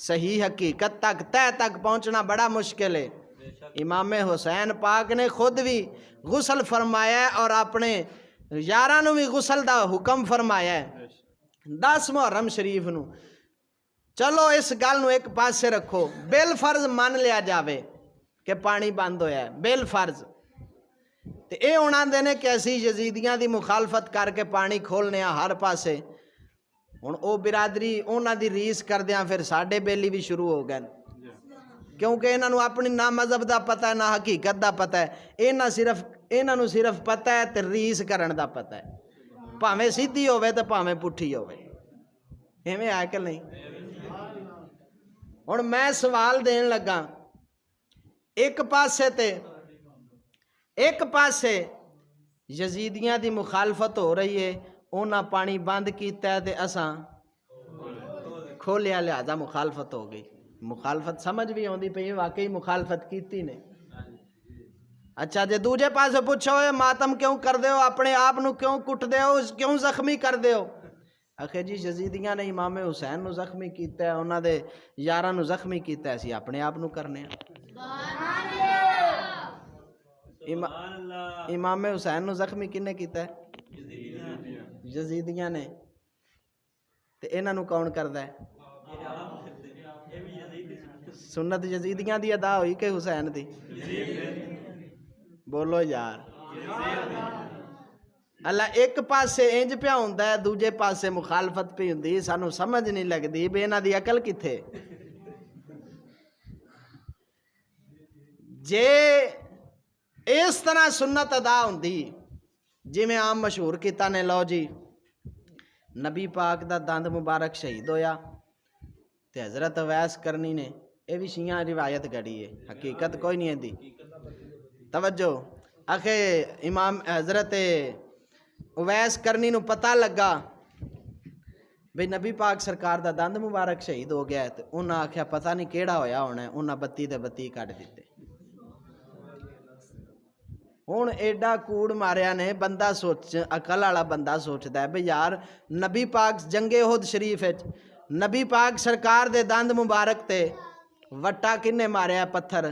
صحیح حقیقت تک تہ تک پہنچنا بڑا مشکل ہے۔ امام حسین پاک نے خود بھی غسل فرمایا ہے اور اپنے یاراں نو بھی غسل دا حکم فرمایا ہے 10 محرم شریف نو۔ چلو اس گل نو ایک پاسے رکھو، بالفرض مان لیا جاوے کہ پانی بند ہویا ہے، بالفرض تے اے ہونا دینے کہ اسی یزیدیاں دی مخالفت کر کے پانی کھولنے ہر پاسے، ہن او برادری اونا دی ریس کردیاں پھر ساڈے بیلی بھی شروع ہو گئے، کیونکہ انہاں نو اپنی نہ مذہب دا پتہ ہے نہ حقیقت دا پتہ ہے، انہاں نو صرف پتہ ہے تے ریس کرن دا پتہ ہے، بھاویں سیدھی ہوے تے بھاویں پٹھی ہوے، ایویں ہے کہ نہیں؟ ہن میں سوال دین لگا، ایک پاسے یزیدیاں دی مخالفت ہو رہی ہے، انہاں پانی بند کیتا ہے تے اساں کھولیا، لہذا مخالفت ہو گئی۔ مخالفت سمجھ بھی ہوندی پئی واقعی مخالفت کیتی نے۔ اچھا جے دوجے پاسے پوچھو ماتم کیوں کر دے ہو، اپنے آپ نو کیوں کٹ دے ہو، کیوں زخمی کر دے ہو؟ آخے جی یزیدیاں نے امام حسین نو زخمی کیتا ہے، انہاں دے یاراں نو زخمی کیتا ہے، اسی اپنے آپ نو کرنے ہیں۔ امام حسین نو زخمی کنے کیتا ہے؟ یزیدیاں نے۔ تے انہاں نو کون کردا ہے؟ سنت یزیدیاں دی ادا ہوئی کہ حسین دی؟ بولو یار۔ اللہ ایک پاسے انج پیا ہوندا ہے، دوجے پاسے مخالفت پہ ہوندی، سانو سمجھ نہیں لگدی بے انہاں دی عقل کتھے؟ جے اس طرح سنت ادا ہوندی جی میں عام مشہور کیتا نے، لو جی نبی پاک دا دند مبارک شہید ہویا تے حضرت اویس کرنی نے، اے بھی شیعہ روایت گڑی ہے، حقیقت کوئی نہیں ہے دی۔ توجہ آخے امام حضرت اویس کرنی نو پتہ لگا بھئی نبی پاک سرکار دا دند مبارک شہید ہو گیا ہے، تے انہاں آکھیا پتہ نہیں کیڑا ہویا ہونا ہے، انہاں بتی تے بتی کٹ دیتے۔ ہن ایڈا کوڑ ماریا نے، بندہ سوچ عقل والا بندہ سوچدا ہے بھئی یار نبی پاک جنگ احد شریف وچ نبی پاک سرکار دے دند مبارک تے وٹا کنے ماریا پتھر؟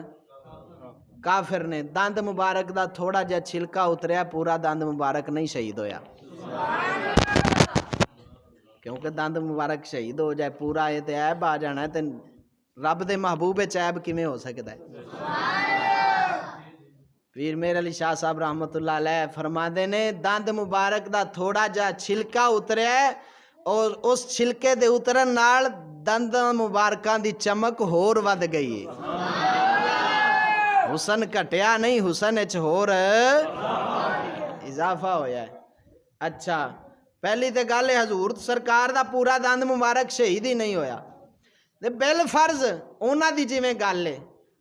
کافر نے۔ دند مبارک دا تھوڑا جہا چھلکا اتریا، پورا دند مبارک نہیں شہید ہویا، کیونکہ دند مبارک شہید ہو جائے پورا یہ تے عیب آ جانا ہے، تے رب دے محبوب وچ عیب کیویں ہو سکدا ہے؟ پیر میر علی شاہ صاحب رحمت اللہ علیہ فرماندے نے دند مبارک دا تھوڑا جہا چھلکا اتریا ہے اور اس چھلکے دے اترن نال دند مبارکاں دی چمک ہور ود گئی ہے، حسن کٹیا نہیں، حسن اچ ہور اضافہ ہویا ہے۔ اچھا پہلی تے گل ہے حضور سرکار دا پورا دند مبارک شہید ہی نہیں ہویا، تے بالفرض انہاں دی جویں گل ہے،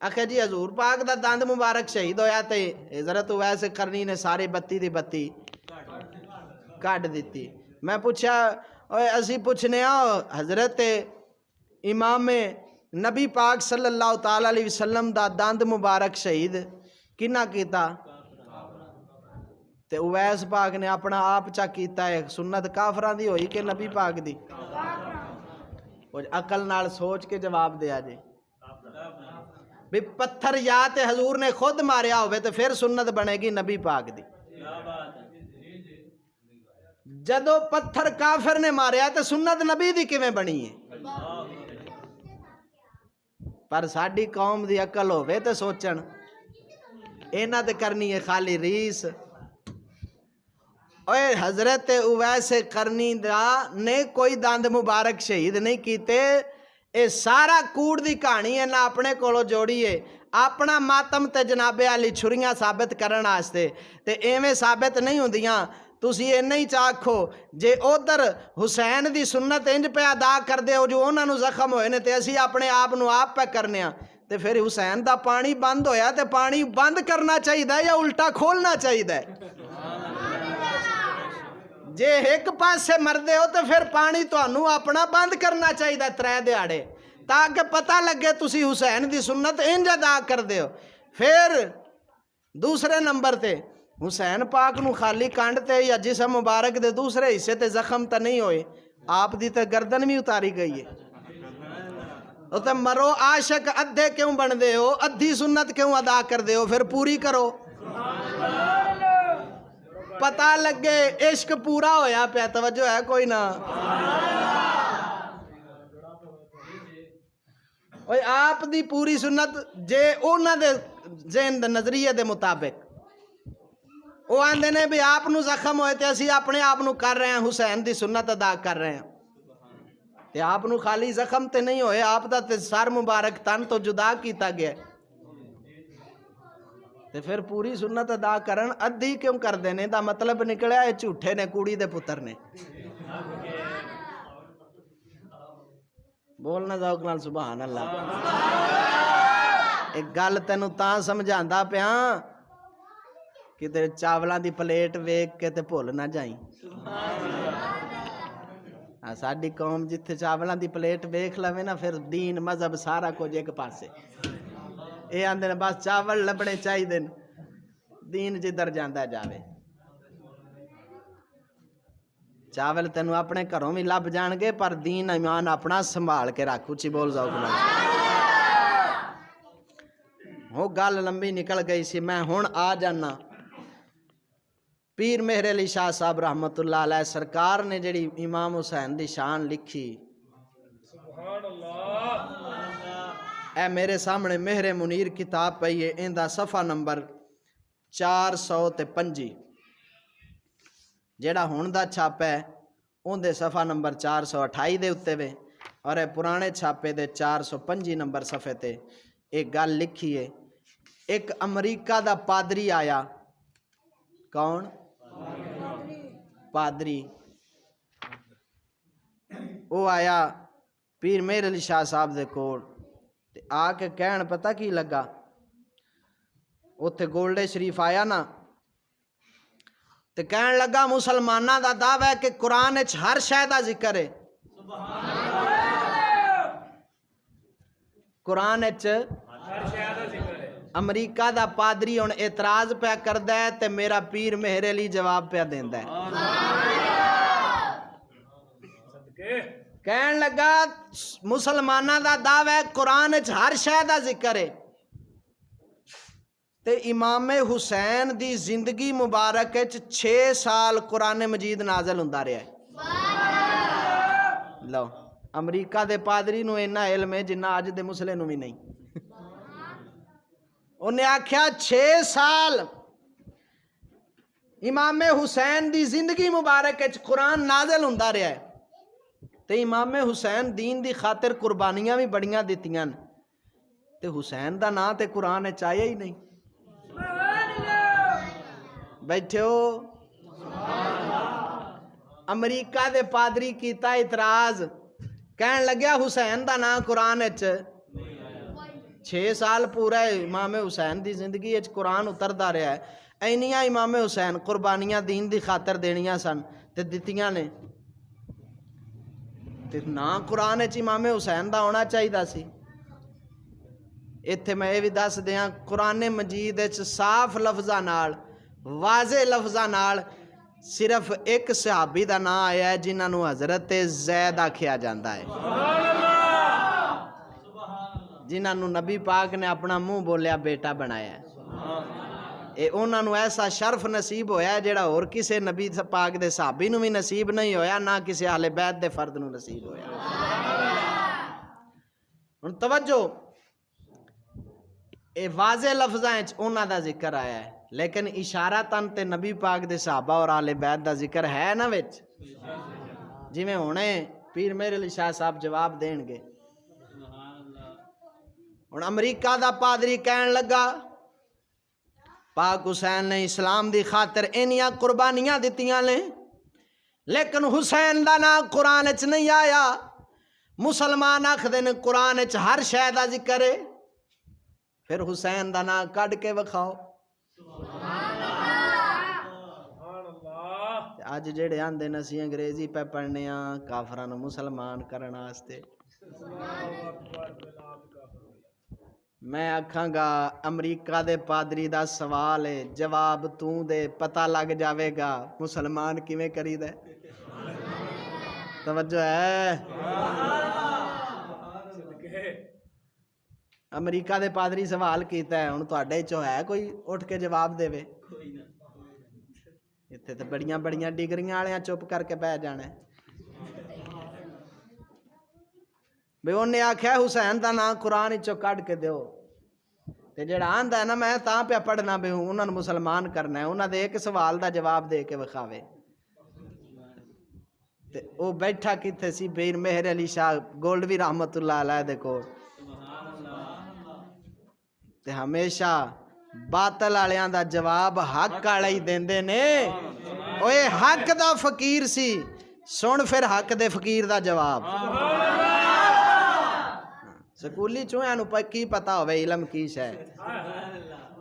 آخیا جی حضور پاک دا دند مبارک شہید ہویا تے حضرت اویس کرنی نے ساری بتی دی بتی کٹ دیتی۔ میں پوچھا اسی پوچھنے حضرت امام نبی پاک صلی اللہ تعالی علیہ وسلم دا دند مبارک شہید کنہ کیتا؟ تے اویس پاک نے اپنا آپ چا کیتا ہے، سنت کافران دی ہوئی کہ نبی پاک دی؟ عقل نال سوچ کے جواب دیا جی بھی پتھر یا تے حضور نے خود ماریا ہوئے تو پھر سنت بنے گی نبی پاک دی، جدو پتھر کافر نے ماریا تو سنت نبی دی کیویں بنی ہے؟ پر ساڈی قوم دی عقل ہوئے تو سوچن اینا تے کرنی ہے خالی ریس۔ اوے حضرت اویس کرنی دا نے کوئی دند مبارک شہید نہیں کیتے، اے سارا کوڑ دی کہانی ہے نہ اپنے کولو جوڑی ہے، اپنا ماتم تے جناب علی چھریاں ثابت کرن واسطے، تے ایویں ثابت نہیں ہوندیاں۔ تسی یہ نہیں چاکھو جے ادھر حسین دی سنت انج پہ ادا کر دے ہو جو انہاں نو زخم ہوئے نے تے اسی اپنے آپ نو آپ پہ کرنے ہاں، تے پھر حسین دا پانی بند ہویا تے پانی بند کرنا چاہیے یا الٹا کھولنا چاہیے؟ جے ایک پاسے مردے ہو تو پھر پانی تانوں اپنا بند کرنا چاہیے 3 دہاڑے تاکہ پتہ لگے تسی حسین دی سنت انج ادا کر دیو۔ پھر دوسرے نمبر تے حسین پاک نو خالی کانڈ تے یا جسم مبارک دے دوسرے حصے تے زخم تے نہیں ہوئے، آپ دی تے گردن بھی اتاری گئی ہے۔ تے مرو عاشق ادھے کیوں بن دے ہو؟ ادھی سنت کیوں ادا کر دے ہو؟ پھر پوری کرو، پتہ لگے عشق پورا ہویا پیا۔ توجہ ہے کوئی نہ؟ آپ دی پوری سنت جے اونا دے ذہن دے نظریے دے مطابق وہ آندے نے بھی آپ نو زخم ہوئے تے اسی اپنے آپ نو کر رہے ہیں حسین دی سنت ادا کر رہے ہیں، تے آپ نو خالی زخم تے نہیں ہوئے، آپ دا تے سر مبارک تن تو جدا کیتا گیا تے پھر پوری سنت ادا کرن ادھی کیوں کر دینے؟ دا مطلب نکلیا ہے جھوٹے نے کوڑی دے پتر نے۔ بولنا ذوق نال سبحان اللہ۔ ایک گل تینوں تاں سمجھاندا پیاں کہ تے چاولاں دی پلیٹ ویکھ کے تے بھول نہ جائیں۔ ساڈی قوم جتھے چاولاں دی پلیٹ ویکھ لوے نا پھر دین مذہب سارا کچھ ایک پاسے، اے آندے نے بس چاول لبنے چاہیے، دین جدھر جاندا جاوے۔ چاول تینوں اپنے گھروں بھی لب جان گے پر دین ایمان اپنا سنبھال کے رکھ، اچھی بول ذوق نال۔ وہ گل لمبی نکل گئی سی، میں ہن آ جانا پیر مہر علی شاہ صاحب رحمت اللہ علیہ سرکار نے جڑی امام حسین دی شان لکھی، سبحان اللہ، اے میرے سامنے مہر منیر کتاب پئی ہے، ایندا صفحہ نمبر 425 جیڑا ہون دا چھاپا ہے اون دے صفحہ نمبر 428 دے اتے وے، اور اے پرانے چھاپے دے 425 نمبر صفحے تے ایک گل لکھی ہے۔ ایک امریکہ دا پادری آیا، کون؟ پادری، وہ آیا پیر مہر علی شاہ صاحب دے کول تے آ کے کہن پتہ کی لگا، اتھے گولڈے شریف آیا نا تے کہن لگا مسلماناں دا دعویٰ ہے کہ قرآن وچ ہر شے دا ذکر ہے، قرآن وچ امریکہ دا پادری ہن اعتراض پیا کردا ہے تے میرا پیر مہر علی جواب پیا دیندا ہے۔ کہن لگا مسلماناں دا دعویٰ ہے قرآن وچ ہر شے دا ذکر ہے تے امام حسین دی زندگی مبارک 6 سال قرآن مجید نازل ہوندا رہا ہے۔ لو امریکہ دے پادری نو اینا علم ہے جنہ اج دے مسلے نو بھی نہیں۔ انہیں آکھیا 6 سال امام حسین دی زندگی مبارک قرآن نازل ہوندا رہا ہے تے امام حسین دین دی خاطر قربانیاں بھی بڑیاں دتیاں تے حسین دا نا تے قرآن چاہیے ہی نہیں۔ بیٹھے ہو امریکہ دے پادری کیتا اعتراض، کہن لگیا حسین دا نا قرآن 6 سال پورا امام حسین دی زندگی قرآن اتردا رہا ہے، اینیاں امام حسین قربانیاں دین دی خاطر دینیاں سن تے دتیاں نے تے نا قرآن امام حسین دا ہونا چاہیے سی۔ ایتھے میں یہ بھی دس دیاں قرآن مجید صاف لفظاں نال واضح لفظاں نال صرف ایک صحابی دا نام آیا ہے جنہاں نو حضرت زید آکھیا جاندا ہے، جنہاں نو نبی پاک نے اپنا منہ بولیا بیٹا بنایا ہے۔ اے انہاں نو ایسا شرف نصیب ہویا ہے جڑا اور کسے نبی پاک دے صحابی نو بھی نصیب نہیں ہویا، نہ کسے اہل بیت دے فرد نو نصیب ہویا۔ ہن توجہ، اے واضح لفظاں وچ انہاں دا ذکر آیا ہے لیکن اشارتاً تے نبی پاک دے صحابہ اور اہل بیت دا ذکر ہے نا وچ، جویں ہونے پیر مہر علی شاہ صاحب جواب دین گے۔ ہن امریکہ دا پادری کہن لگا پاک حسین نے اسلام دی خاطر اینیاں قربانیاں دتیاں نے لیکن حسین دا نام قرآن وچ نہیں آیا۔ مسلمان آکھدے نے قرآن وچ ہر شے دا ذکر ہے پھر حسین دا نام کڈ کے وکھاؤ۔ سبحان اللہ۔ اج جڑے آندے نے اسی انگریزی پہ پڑھنے ہاں کافراں نوں مسلمان کرن واسطے، میں آکھاں گا امریکہ دے پادری دا سوال ہے، جواب توں دے، پتہ لگ جاوے گا مسلمان کیویں کریدا ہے۔ توجہ ہے؟ امریکہ دے پادری سوال کیتا ہے، ہن تواڈے چوں ہے کوئی اٹھ کے جواب دے؟ اتنے تو بڑیاں بڑیاں ڈگریاں والے چپ کر کے بہ جانا ہے۔ بھئی انہیں آکھیا حسین دا نام قرآن چوں کڈ کے دیو، تے جڑا آندا ہے نا میں تاں پہ پڑھنا بھی ہوں انہاں نوں مسلمان کرنا ہے، انہاں دے ایک سوال دا جواب دے کے وکھاوے۔ تے او بیٹھا کتھے سی؟ پیر مہر علی شاہ گولڈوی رحمت اللہ علیہ دے کول، تے ہمیشہ باطل والیاں دا جواب حق والے ہی دیندے نے۔ اوے حق دا فقیر سی، سن پھر حق دے فقیر دا جواب۔ سکولی چوہیاں نوں کی پتہ ہوے علم کی شے،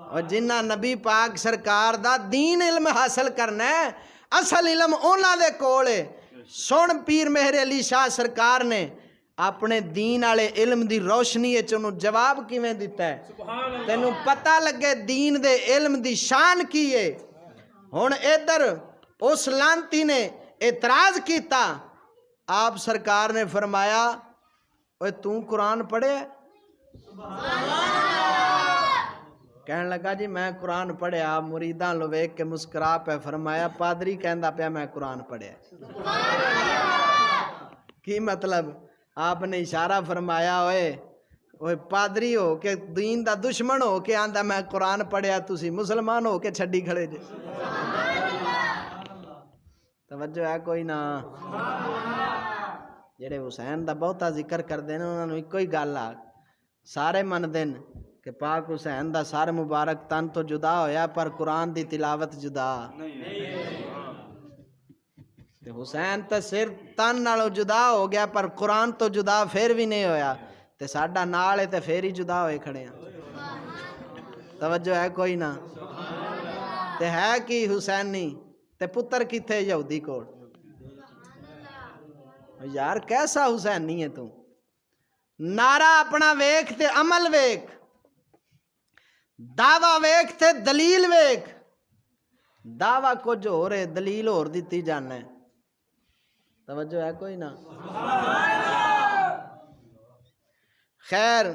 اور جنہ نبی پاک سرکار دا دین علم حاصل کرنا ہے، اصل علم انہاں دے کول ہے۔ سن پیر مہر علی شاہ سرکار نے اپنے دین والے علم دی روشنی وچ انہوں جواب کیویں دتا ہے، تینوں پتہ لگے دین دے علم دی شان کی ہے۔ ہن ادھر اس لانتی نے اعتراض کیتا، آپ سرکار نے فرمایا اوے توں قرآن پڑھے؟ کہنے لگا جی میں قرآن پڑھیا، مریداں لو ویکھ کے مسکرا پہ فرمایا پادری کہندا پیا میں قرآن پڑھیا۔ کی مطلب؟ آپ نے اشارہ فرمایا اوے پادری ہو کے دین دا دشمن ہو کے آندا میں قرآن پڑھیا، تسی مسلمان ہو کے چھڈی کھڑے جے۔ توجہ ہے کوئی نہ؟ جڑے حسین دا بہتا ذکر کردے نے انہاں نوں ایک ہی گل آ، سارے مندے نے کہ پاک حسین دا سر مبارک تن تو جدا ہویا پر قرآن دی تلاوت جدا۔ تے حسین تے سر تن نالوں جدا ہو گیا پر قرآن تو جدا پھر بھی نہیں ہویا، تے ساڈا نال ہے تے پھر ہی جدا ہوئے کھڑے ہیں۔ توجہ ہے کوئی نہ؟ تے ہے کی حسینی تے پتر کتھے یہودی کول؟ یار کیسا حسینی ہے تو؟ نعرہ اپنا ویکھ تے عمل ویکھ، دعویٰ ویکھ تے دلیل ویکھ۔ دعویٰ کچھ ہو رہے دلیل اور دیتی جانا ہے۔ توجہ ہے کوئی نہ؟ خیر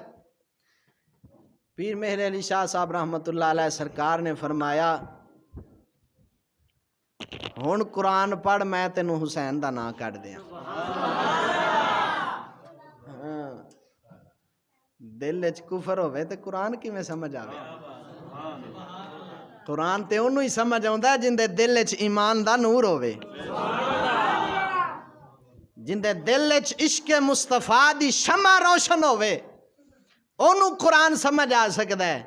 پیر مہر علی شاہ صاحب رحمت اللہ علیہ سرکار نے فرمایا ہن قرآن پڑھ میں تینوں حسین دا نام کڈ دیاں۔ دل وچ کفر ہوے تے قرآن کیویں سمجھ آوے؟ قرآن تے اونوں ہی سمجھ آوندا جن دے دل وچ ایمان دا نور ہوے، جن دے دل وچ عشق مصطفیٰ دی شمع روشن ہوے، اونوں قرآن سمجھ آ سکدا ہے۔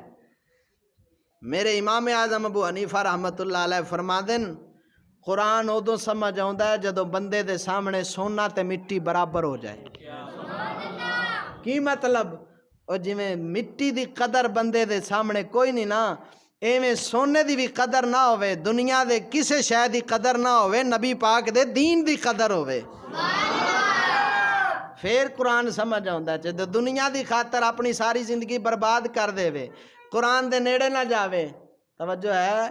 میرے امام اعظم ابو حنیفہ رحمت اللہ علیہ فرماندے نے قرآن ادو سمجھ آوندا ہے جدو بندے دے سامنے سونا تے مٹی برابر ہو جائے۔ کی مطلب؟ اور جویں مٹی دی قدر بندے دے سامنے کوئی نہیں نا، ایویں سونے دی بھی قدر نہ ہوئے، دنیا دے کسے شے دی قدر نہ ہوئے، نبی پاک دے دین دی قدر ہوئے، پھر قرآن سمجھ آوندا ہے۔ جدو دنیا دی خاطر اپنی ساری زندگی برباد کر دے وے، قرآن دے نیڑے نہ جاوے، توجہ ہے؟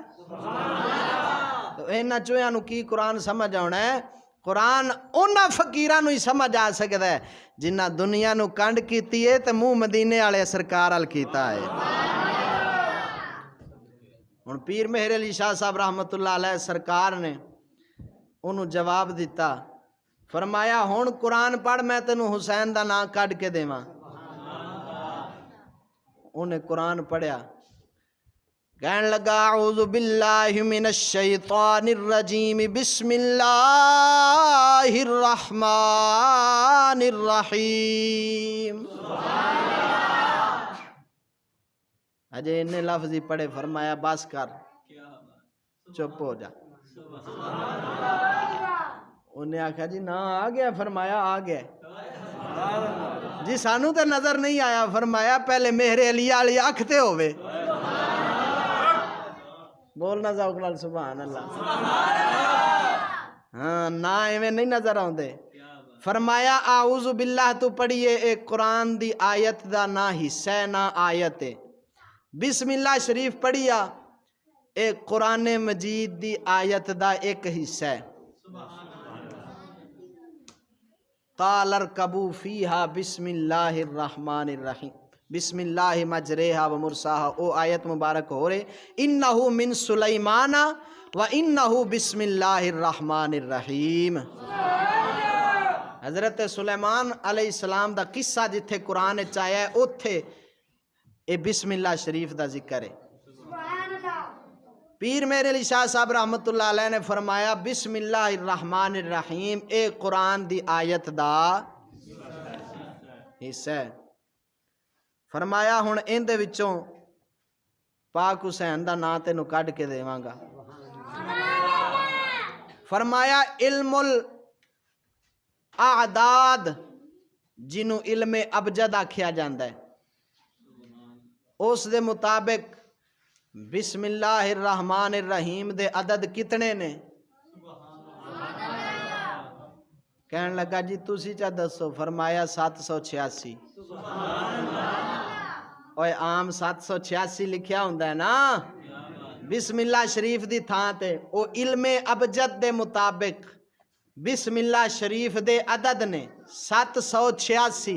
تو اینا چوہیاں نو کی قرآن سمجھ آنا ہے؟ قرآن انہاں فقیراں نو ہی سمجھ آ سکدا ہے جنہ دنیا نو کنڈ کیتی ہے تے منہ مدینے والے سرکار ال کیتا ہے۔ ہن پیر مہر علی شاہ صاحب رحمت اللہ علیہ سرکار نے انہوں جواب دیتا، فرمایا ہن قرآن پڑھ میں تینوں حسین دا نام کڈ کے دیواں۔ انہیں قرآن پڑھیا، کہنے لگا اعوذ باللہ من الشیطان الرجیم بسم اللہ الرحمن الرحیم۔ اجے انہیں لفظ ہی پڑھے، فرمایا بس کر، چپ ہو جا۔ انہیں آکھا جی نا آ گیا، فرمایا آ گیا۔ جی سانو تے نظر نہیں آیا. فرمایا پہلے مہر علی والی اکھ تے ہوے. بولنا ذوق نال سبحان اللہ. ہاں نہ ایویں نہیں نظر آوندے. فرمایا اعوذ باللہ تو پڑھیے ایک قرآن دی آیت دا نہ حصہ نہ آیت ہے. بسم اللہ شریف پڑھیا ایک قرآن مجید دی آیت دا ایک حصہ ہے. قال ارکبوا فیہا بسم اللہ الرحمن الرحیم بسم اللہ مجریہا و مرساہا. او آیت مبارک ہو رہے انہو من سلیمان و انہو بسم اللہ الرحمن الرحیم. حضرت سلیمان علیہ السلام دا قصہ جتھے قرآن چاہیا ہے اتھے اے بسم اللہ شریف دا ذکر ہے. پیر میرے علی شاہ صاحب رحمت اللہ علیہ نے فرمایا بسم اللہ الرحمن الرحیم اے قرآن دی آیت دا حصہ ہے. فرمایا ہن اندے وچوں پاک حسین دا نام تینوں کڈ کے دیواں گا. فرمایا علم الاعداد جنوں علم ابجد آکھیا جاندا ہے اس دے مطابق بسم اللہ الرحمن الرحیم دے عدد کتنے نے؟ کہن لگا جی تسی چا دسو. فرمایا 786. اوے عام 786 لکھیا ہوندا ہے نا بسم اللہ شریف دی تھاں تے. او علم ابجد دے مطابق بسم اللہ شریف دے عدد نے 786.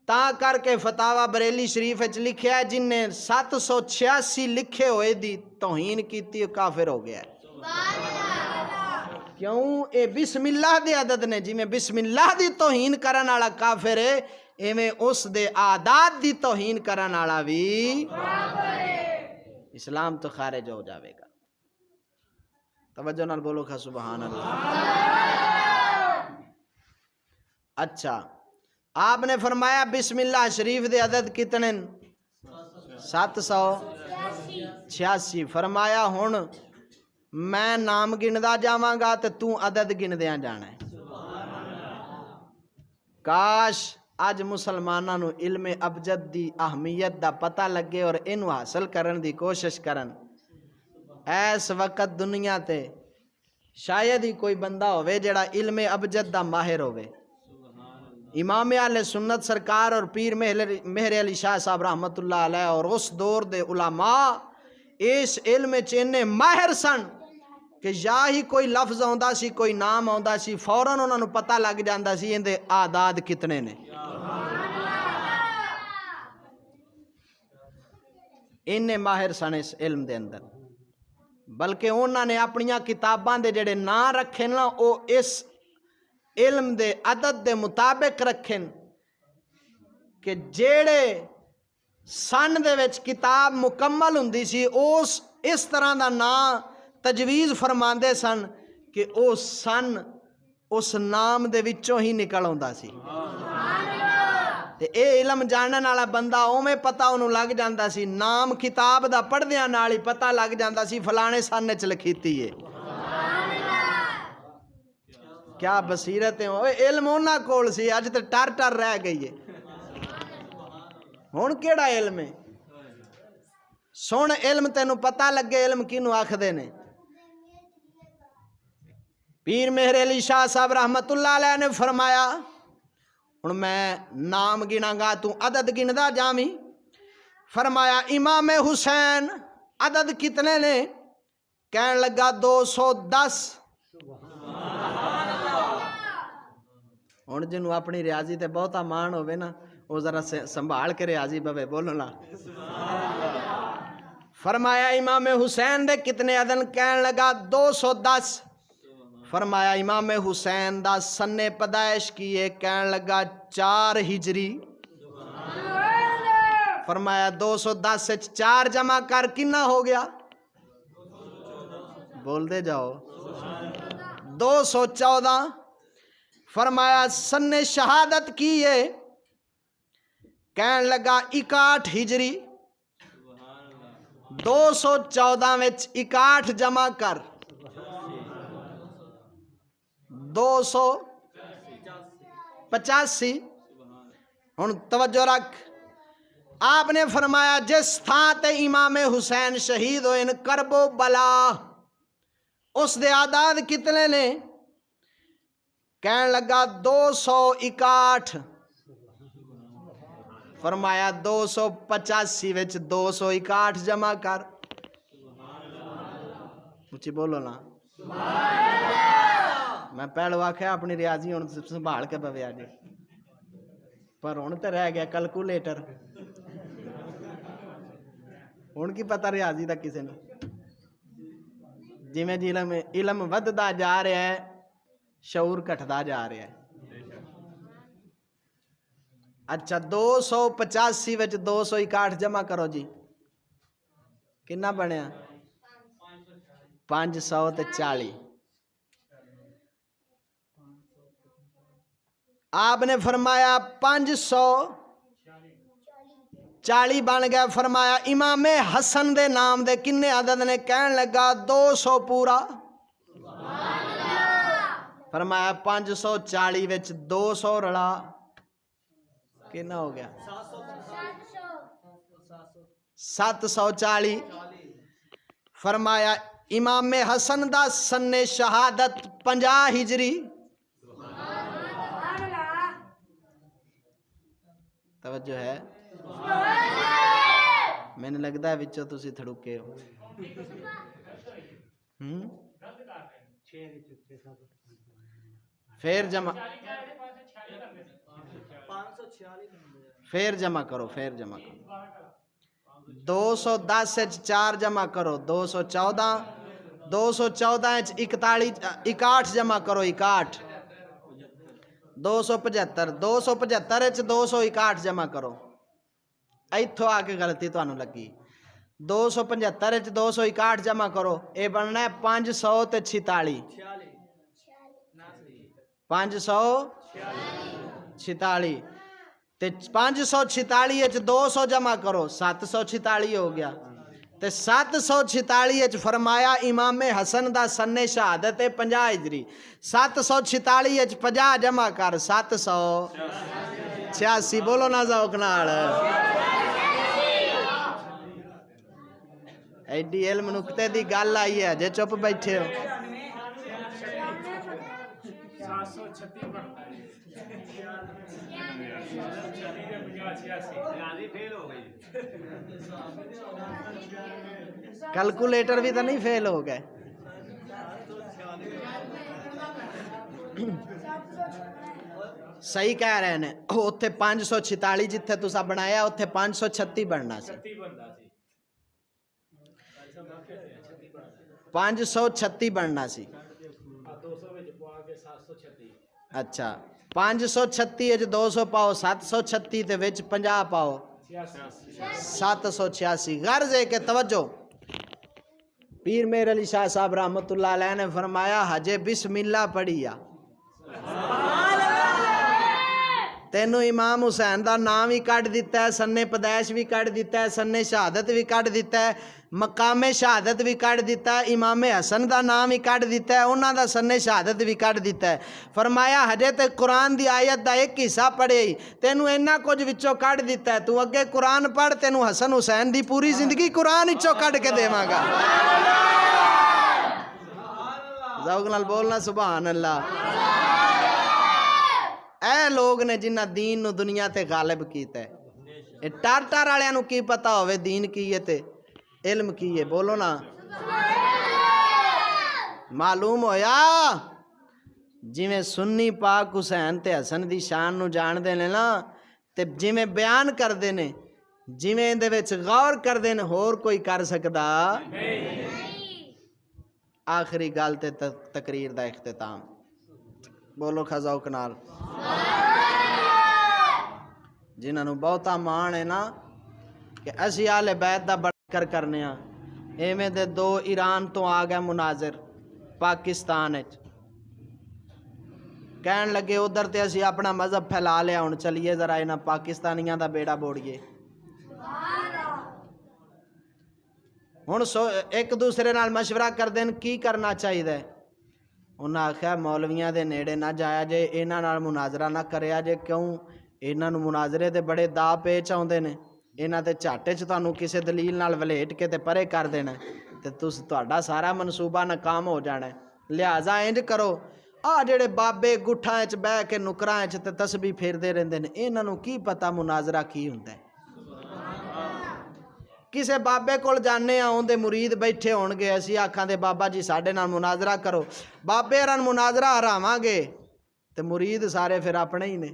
تا کر کے فتاوی بریلی شریف وچ لکھیا ہے جن نے 786 لکھے ہوئے دی توہین کیتی کافر ہو گیا ہے. کیوں؟ اے بسم اللہ دے عدد نے. جی میں بسم اللہ دی توہین کرن والا کافر ہے ایویں اس دے اعداد دی توہین کرن والا بھی اسلام تو خارج ہو جاوے گا. توجہ نال بولو کھا سبحان اللہ. اچھا آپ نے فرمایا بسم اللہ شریف دے عدد کتنے؟ 786. فرمایا ہن میں نام گندا جاواں گا تے تو عدد گندیاں جانا ہے. کاش اج مسلماناں نو علم ابجد دی اہمیت دا پتہ لگے اور اینو حاصل کرن دی کوشش کرن. ایس وقت دنیا تے شاید ہی کوئی بندہ ہوئے جڑا علم ابجد دا ماہر ہوئے. امام اہل سنت سرکار اور پیر مہر علی شاہ صاحب رحمت اللہ علیہ اور اس دور دے علماء اس علم چینے ماہر سن کہ یا ہی کوئی لفظ آندا سی کوئی نام آندا سی فوراً انہوں نے پتہ لگ جاندا سی اندے اعداد کتنے نے. انہیں ماہر سن اس علم دے اندر. بلکہ انہوں نے اپنیاں کتاباں دے جڑے نا رکھے نا او اس علم دے عدد دے مطابق رکھن کہ جیڑے سن دے وچ کتاب مکمل ہوندی سی اس طرح دا نام تجویز فرماندے سن کہ او سن اس نام دے وچوں ہی نکل ہوندا سی. تے اے علم جانن والا بندہ اوویں پتہ انہوں لگ جاندا سی. نام کتاب دا پڑھدیاں نال ہی پتہ لگ جاندا سی فلانے سن وچ لکھیتی ہے. کیا بصیرتیں ہوئے علم انہاں کول سی اج تے ٹر ٹر رہ گئی ہے. ہن کیڑا علم ہے؟ سن علم تینوں پتہ لگے علم کینوں آکھدے نے. پیر مہر علی شاہ صاحب رحمت اللہ علیہ نے فرمایا ہن میں نام گناں گا تو عدد گندا جاویں. فرمایا امام حسین عدد کتنے نے؟ کہن لگا 210. ہن جنوں اپنی ریاضی تے بہتا مان ہوئے نا وہ ذرا سنبھال کے ریاضی بوے بولنا. فرمایا امام حسین دے کتنے عدد؟ کہن لگا 210. فرمایا امام حسین دا سن پیدائش کیے؟ کہن لگا 4 ہجری. فرمایا 210 سے 4 جمع کر کنا ہو گیا؟ بول دے جاؤ 214. فرمایا سن شہادت کیے؟ کہن لگا 61 ہجری. 214 وچ 61 جمع کر 285. ہن توجہ رکھ، آپ نے فرمایا جس تھان تے امام حسین شہید ہوئے کرب و بلا، اس دے آداد کتنے نے؟ کہن لگا 261۔ فرمایا 285 وچ 261 جمع کر۔ اچھی بولو نا، میں پہلو آخیا اپنی ریاضی ہوں سنبھال کے پویا جی، پر ہوں تو رہ گیا کیلکولیٹر، ہوں کی پتہ ریاضی دا کسی نے۔ جویں علم وددا جا رہا ہے شعور گھٹدا جا رہا ہے۔ اچھا 285 وچ 261 جمع کرو جی، کنا بنیا؟ 540۔ آپ نے فرمایا 540 بن گیا۔ فرمایا امام حسن دے نام دے کنے عدد نے؟ کہن لگا 200 پورا۔ فرمایا 540 وچ 200 رلا کنا ہو گیا؟ 740۔ فرمایا امام حسن دا سن شہادت 50 ہجری۔ توجہ ہے؟ میں نے لگتا ہے وچوں تسی تھڑکے ہو۔ پھر جمع کرو، پھر جمع کرو۔ 210 وچ 4 جمع کرو 214، 214 وچ 61 جمع کرو 61، 275، 275 وچ 261 جمع کرو۔ ایتھوں آ کے غلطی تانوں لگی۔ 275 وچ 261 جمع کرو، اے بننا ہے 546۔ 546 تے 546 وچ 200 جمع کرو، 746 ہو گیا۔ تے 746 وچ فرمایا امام حسن دا سن شہادت 50 ہجری۔ 746 وچ 50 جمع کر، 786۔ بولو نا ذوق نال۔ ایڈی علم نکتے دی گل آئی ہے جے چپ بیٹھے ہو۔ کیلکولیٹر بھی تو نہیں فیل ہو گئے۔ صحیح کہہ رہے ہیں، اتنے 546 جتھے تسا بنایا اتنے 536 بننا سی، 536 بننا سی۔ اچھا 536 وچ 200 پاؤ، 736 تے وچ 50 پاؤ، 786۔ غرض ہے کہ توجہ، پیر میر علی شاہ صاحب رحمت اللہ علیہ نے فرمایا ہجے بسم اللہ پڑھیا تینوں امام حسین دا نام بھی کٹ دیتا ہے، سن پیدائش بھی کٹ دیتا ہے، سن شہادت بھی کٹ دیتا ہے، مقام شہادت بھی کٹ دیتا ہے، امام حسن دا نام بھی کٹ دیتا ہے، انہاں دا سن شہادت بھی کٹ دیتا ہے۔ فرمایا ہجے تے قرآن دی آیت دا ایک حصہ پڑھے ہی تینوں اینا کچھ وچوں کٹ دیتا ہے، تو اگے قرآن پڑھ تینوں حسن حسین دی پوری زندگی قرآن وچوں کٹ کے دیواں گا۔ ذوق نال بولنا سبحان اللہ۔ اے لوگ نے جنہ دین نو دنیا تے غالب کیتا ہے، اے ٹار ٹار والےاں نو کی پتہ ہوئے دین کی ہے تے علم کی ہے؟ بولو نا۔ معلوم ہویا جویں سنی پاک حسین تے حسن دی شان نو جان دے نے نا، تے جویں بیان کر دے نے، جویں دے وچ غور کر دے نے، ہور کوئی کر سکدا نہیں۔ آخری گل تے تقریر دا اختتام، بولو ذوق نال۔ جنہاں نو بہتا مان ہے نا کہ اسی آل بیت دا بڑھ کر کرنے ہاں، ایویں دے 2 ایران تو آ گئے مناظر پاکستان وچ، کہن لگے ادھر تے اسی اپنا مذہب پھیلا لیا، ہن چلیے ذرا انہاں پاکستانیاں دا بیڑا بوڑیے۔ ہن ایک دوسرے نال مشورہ کر دین کی کرنا چاہیے؟ انہاں آخیا مولویاں دے نیڑے نہ جایا جے، انہاں نال مناظرہ نہ کریا جے، کیوں؟ ਇਹਨਾਂ ਨੂੰ ਮੁਨਾਜ਼ਰੇ ਦੇ ਬੜੇ ਦਾ ਪੇਚ ਆਉਂਦੇ ਨੇ, ਇਹਨਾਂ ਦੇ ਝਾਟੇ 'ਚ ਤੁਹਾਨੂੰ ਕਿਸੇ ਦਲੀਲ ਨਾਲ ਵਲੇਟ ਕੇ ਤੇ ਪਰੇ ਕਰ ਦੇਣਾ ਤੇ ਤੁਹਾਡਾ ਸਾਰਾ ਮਨਸੂਬਾ ਨਾਕਾਮ ਹੋ ਜਾਣਾ। ਲਿਹਾਜ਼ਾ ਇੰਜ ਕਰੋ, ਆ ਜਿਹੜੇ ਬਾਬੇ ਗੁੱਠਾਂ 'ਚ ਬਹਿ ਕੇ ਨੁਕਰਾਂ 'ਚ ਤੇ ਤਸਬੀਹ ਫੇਰਦੇ ਰਹਿੰਦੇ ਨੇ, ਇਹਨਾਂ ਨੂੰ ਕੀ ਪਤਾ ਮੁਨਾਜ਼ਰਾ ਕੀ ਹੁੰਦਾ ਹੈ। ਕਿਸੇ ਬਾਬੇ ਕੋਲ ਜਾਂਦੇ ਆ, ਉਹਦੇ ਮੁਰੀਦ ਬੈਠੇ ਹੋਣਗੇ, ਅਸੀਂ ਆਖਾਂਦੇ ਬਾਬਾ ਜੀ ਸਾਡੇ ਨਾਲ ਮੁਨਾਜ਼ਰਾ ਕਰੋ, ਬਾਬੇ ਹਰਾਂ ਮੁਨਾਜ਼ਰਾ ਹਰਾਵਾਂਗੇ ਤੇ ਮੁਰੀਦ ਸਾਰੇ ਫਿਰ ਆਪਣੇ ਹੀ ਨੇ।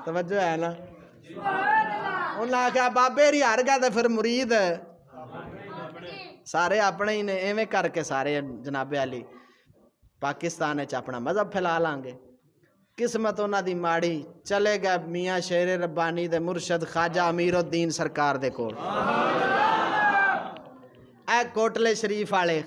ਤਵੱਜੋ ਹੈ ਨਾ? ਉਹਨਾਂ ਆਖਿਆ ਬਾਬੇ ਰੀ ਹਾਰ ਗਿਆ ਤੇ ਫਿਰ ਮੁਰੀਦ ਸਾਰੇ ਆਪਣੇ ਹੀ ਨੇ। ਐਵੇਂ ਕਰਕੇ ਸਾਰੇ ਜਨਾਬੇ ਅਲੀ ਪਾਕਿਸਤਾਨ 'ਚ ਆਪਣਾ ਮਜ਼ਹਬ ਫੈਲਾ ਲਾਂਗੇ। ਕਿਸਮਤ ਉਹਨਾਂ ਦੀ ਮਾੜੀ, ਚਲੇ ਗਏ ਮੀਆਂ ਸ਼ੇਰ ਰੱਬਾਨੀ ਦੇ ਮੁਰਸ਼ਦ ਖਾਜਾ ਅਮੀਰਉদ্ਦੀਨ ਸਰਕਾਰ ਦੇ ਕੋਲ। ਇਹ ਕੋਟਲੇ ਸ਼ਰੀਫ ਵਾਲੇ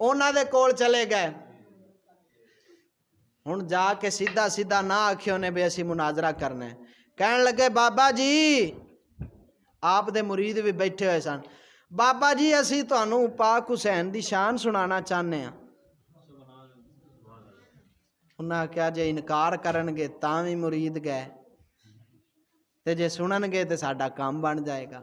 ਉਹਨਾਂ ਦੇ ਕੋਲ ਚਲੇ ਗਏ। ਹੁਣ ਜਾ ਕੇ ਸਿੱਧਾ ਸਿੱਧਾ ਨਾ ਆਖਿਓ ਨੇ ਵੀ ਅਸੀਂ ਮੁਨਾਜ਼ਰਾ ਕਰਨਾ ਹੈ। ਕਹਿਣ ਲੱਗੇ ਬਾਬਾ ਜੀ, ਆਪ ਦੇ ਮੁਰੀਦ ਵੀ ਬੈਠੇ ਹੋਏ ਸਨ, ਬਾਬਾ ਜੀ ਅਸੀਂ ਤੁਹਾਨੂੰ ਪਾਕ ਹੁਸੈਨ ਦੀ ਸ਼ਾਨ ਸੁਣਾਉਣਾ ਚਾਹੁੰਦੇ ਹਾਂ। ਉਹਨਾਂ ਕਿਹਾ ਜੇ ਇਨਕਾਰ ਕਰਨਗੇ ਤਾਂ ਵੀ ਮੁਰੀਦ ਗਏ, ਤੇ ਜੇ ਸੁਣਨਗੇ ਤੇ ਸਾਡਾ ਕੰਮ ਬਣ ਜਾਏਗਾ।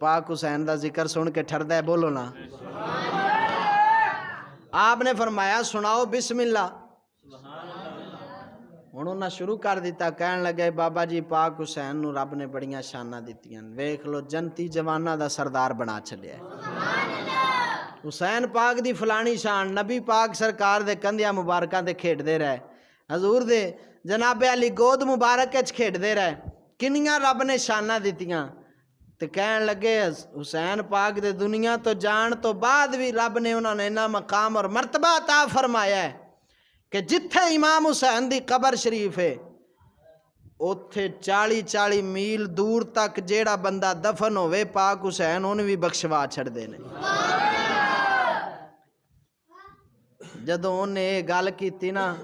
ਪਾਕ ਹੁਸੈਨ ਦਾ ਜ਼ਿਕਰ ਸੁਣ ਕੇ ਠਰਦਾ ਹੈ, ਬੋਲੋ ਨਾ। آپ نے فرمایا سناؤ بسم اللہ۔ انہوں نے شروع کر دیتا، کہنے لگے بابا جی پاک حسین نو رب نے بڑیاں شانہ دیتی ہیں، ویکھ لو جنتی جوانہ دا سردار بنا چھڑیا ہے۔ حسین پاک دی فلانی شان، نبی پاک سرکار دے کندیاں مبارکاں دے کھیڑ دے رہے، حضور دے جناب علی گود مبارک اچ کھیڑ دے رہے، کنیاں رب نے شانہ دیتیاں۔ تو کہنے لگے حسین پاک دے دنیا تو جان تو بعد بھی رب نے انہوں نے انہا مقام اور مرتبہ عطا فرمایا ہے کہ جتھے امام حسین دی قبر شریف ہے اتھے 40 میل دور تک جیڑا بندہ دفن ہوئے پاک حسین انہیں بھی بخشوا چھڑ دینے۔ جدو انہیں یہ گال کی تھی نا،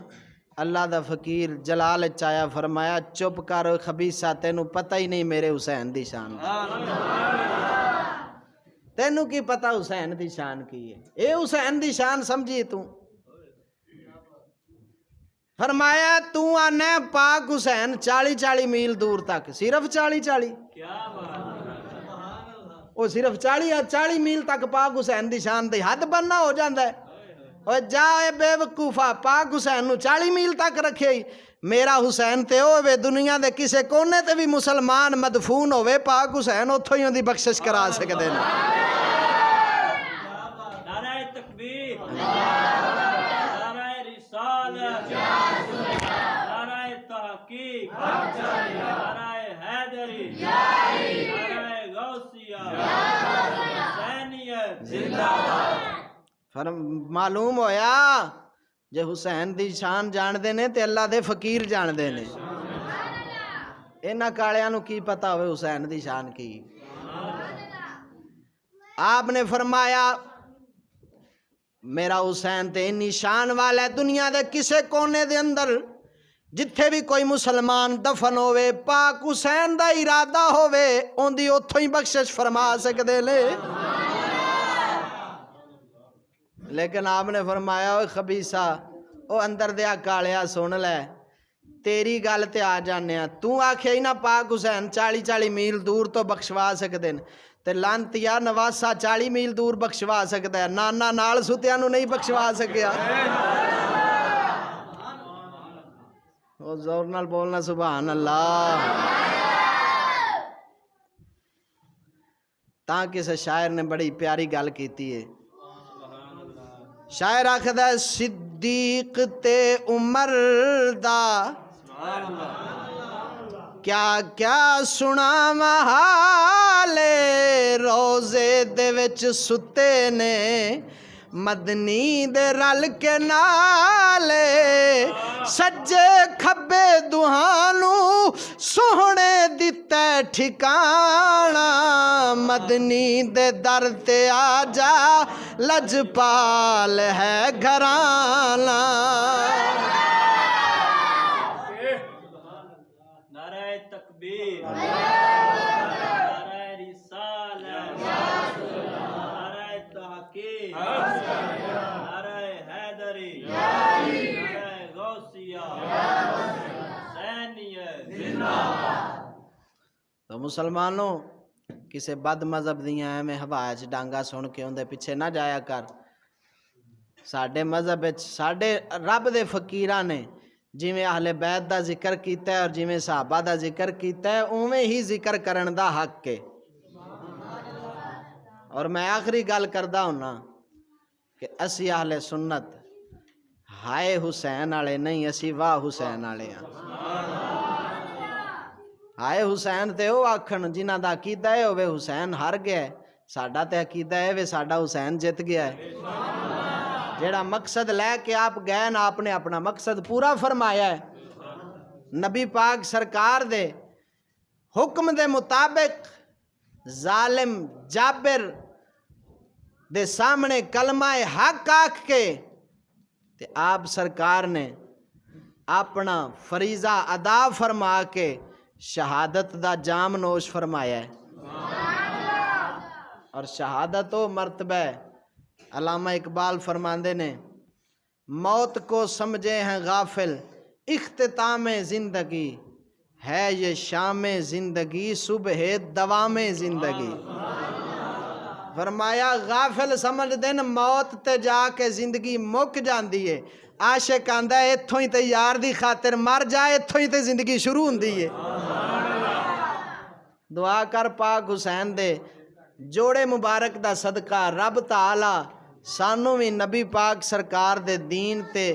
اللہ دا فقیر جلال چایا فرمایا چپ کرو خبیثہ، تینوں پتہ ہی نہیں میرے حسین دی شان، تینوں کی پتہ حسین دی شان کی ہے، اے حسین دی شان سمجھی تو۔ فرمایا تو آنے پاک حسین 40 میل دور تک، صرف 40 وہ صرف 40 میل تک پاک حسین دی شان دی حد بننا ہو جاندہ ہے۔ اور جائے بے وقوفہ پاک حسین نو 40 میل تک رکھے ہی، میرا حسین تے ہوئے دنیا دے کسے کونے تے بھی مسلمان مدفون ہوئے پاک حسین اتھو ہی دی بخشش کرا سکتے ہیں۔ نعرہ تکبیر، نعرہ رسالت، نعرہ تحقیق، نعرہ حیدری، نعرہ غوثیہ، حسینیت زندہ باد۔ معلوم ہویا جے حسین دی شان جان دینے تے اللہ دے فقیر جان دینے، انہاں کالیاں نو کی پتا ہوئے حسین دی شان کی۔ آپ نے فرمایا میرا حسین تے انی شان والا ہے، دنیا دے کسے کونے دے اندر جتھے بھی کوئی مسلمان دفن ہوئے پاک حسین دا ارادہ ہوئے ان دی اتھو ہی بخشش فرما سکدے لے۔ لیکن آپ نے فرمایا اوہ خبیثہ، او اندر دیا کالیا سن لے، تیری گل تے آ جانے ہیں، تو آکھے ہی نا پاک حسین 40 میل دور تو بخشوا سکتے ہیں، تے لانتیا نواسا 40 میل دور بخشوا سکتا ہے، نانا نال ستیاں نو نہیں بخشوا سکیا۔ او زور نال بولنا سبحان اللہ۔ تاں کسے شاعر نے بڑی پیاری گل کیتی ہے، شاعر آخدہ صدیق تے عمر دا کیا کیا سنا محالے، روزے دے وچ ستے نے مدنی دے رل کے نالے، سجے کھبے دہانو سوہنے دیتے ٹھکانا، مدنی دے در تے آجا لجپال ہے گھرانا۔ نعرہ تکبیر، نعرہ رسالت، نعرہ تحقیق، نعرہ حیدری، تو مسلمانوں کسی بد مذہب دیاں ایویں ہوا چ ڈانگا سن کے اندر پیچھے نہ جایا کر. ساڈے مذہب وچ ساڈے رب دے فقیراں نے جویں اہل بیت دا ذکر کیتا ہے اور جویں صحابہ دا ذکر کیتا ہے اوویں ہی ذکر کرن دا حق ہے. اور میں آخری گل کردا ہونا کہ اسی اہل سنت ہائے حسین والے نہیں، اسی واہ حسین والے ہاں. ہائے حسین تے او آکھن جنہاں دا عقیدہ ہے ہوے حسین ہار گیا ہے، ساڈا تے عقیدہ ہے وے ساڈا حسین جت گیا ہے. جیڑا مقصد لے کے آپ گئے نا آپ نے اپنا مقصد پورا فرمایا ہے. نبی پاک سرکار دے حکم دے مطابق ظالم جابر دے سامنے کلمہ حق آکھ کے تے آپ سرکار نے اپنا فریضہ ادا فرما کے شہادت دا جام نوش فرمایا ہے. اور شہادت و مرتبہ ہے. علامہ اقبال فرماندے نے موت کو سمجھے ہیں غافل اختتام زندگی ہے یہ شام زندگی صبح دوام زندگی. فرمایا غافل سمجھ دین موت تے جا کے زندگی مک جاندی ہے. عاشق آندا ہے ایتھوں ہی تے یار دی خاطر مر جائے ایتھوں ہی تے زندگی شروع ہوندی ہے. دعا کر پاک حسین دے جوڑے مبارک دا صدقہ رب تعالی سانو بھی نبی پاک سرکار دے دین تے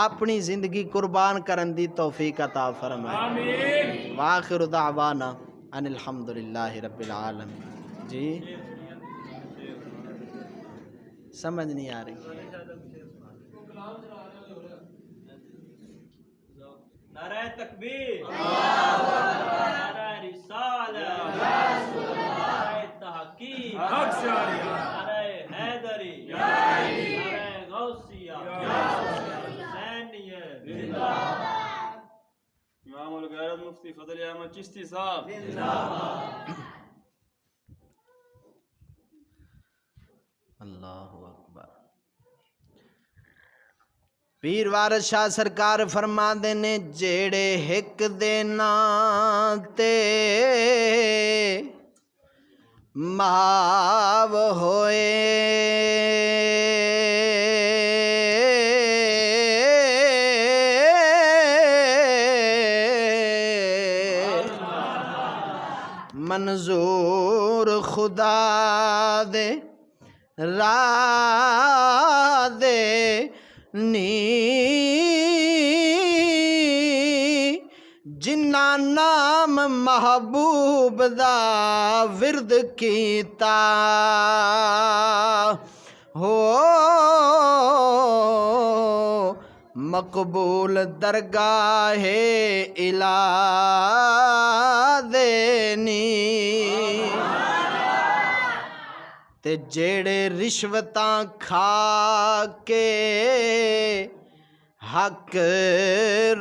اپنی زندگی قربان کرن دی توفیق عطا فرمائے. آمین. وآخر دعوانا ان الحمدللہ رب العالمین. جی سمجھ نہیں آ رہی. نعرہ تکبیر، نعرہ رسالت، نعرہ تحقیق، نعرہ حیدری، نعرہ غوثیہ، حسینیت، امام الغیرت مفتی فضل احمد چشتی صاحب. اللہ اکبر. پیر وارث شاہ سرکار فرما دے نے جیڑے ہک دے نام تے ماو ہوئے منظور خدا دے راہ دے نی جنہ نام محبوب دا ورد کیتا ہو مقبول درگاہ الہ دینی. تے جیڑے رشوتاں کھا کے حق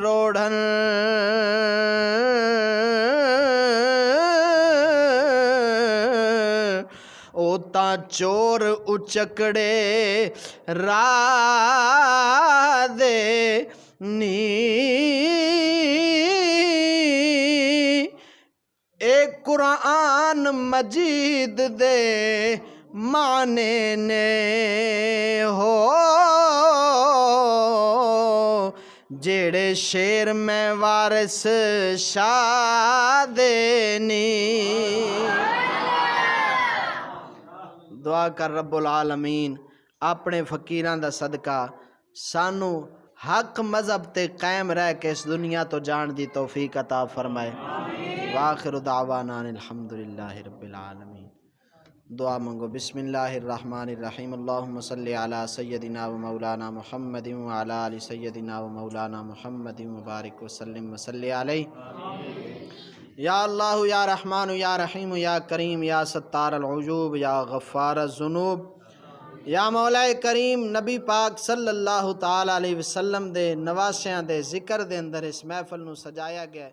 روڑن او تا چور اچکڑے راہ دے نی. اے قرآن مجید دے معنی نے ہو جیڑے شیر میں وارث شاہ دینی. دعا کر رب العالمین اپنے فقیراں دا صدقہ سانو حق مذہب تے قائم رہ کے اس دنیا تو جان دی توفیق عطا فرمائے. وآخر دعوانا الحمدللہ رب العالمین. دعا منگو. بسم اللہ الرحمن الرحیم. اللہم صلی علی سیدنا و مولانا محمد و علی آل سیدنا و مولانا محمد مبارک وسلم وصلی علیہ. یا اللہ یا رحمان یا رحیم یا کریم یا ستار العیوب یا غفار الذنوب. یا مولا کریم نبی پاک صلی اللہ تعالی علیہ وسلم دے نواسیاں دے ذکر دے اندر اس محفل نو سجایا گیا ہے.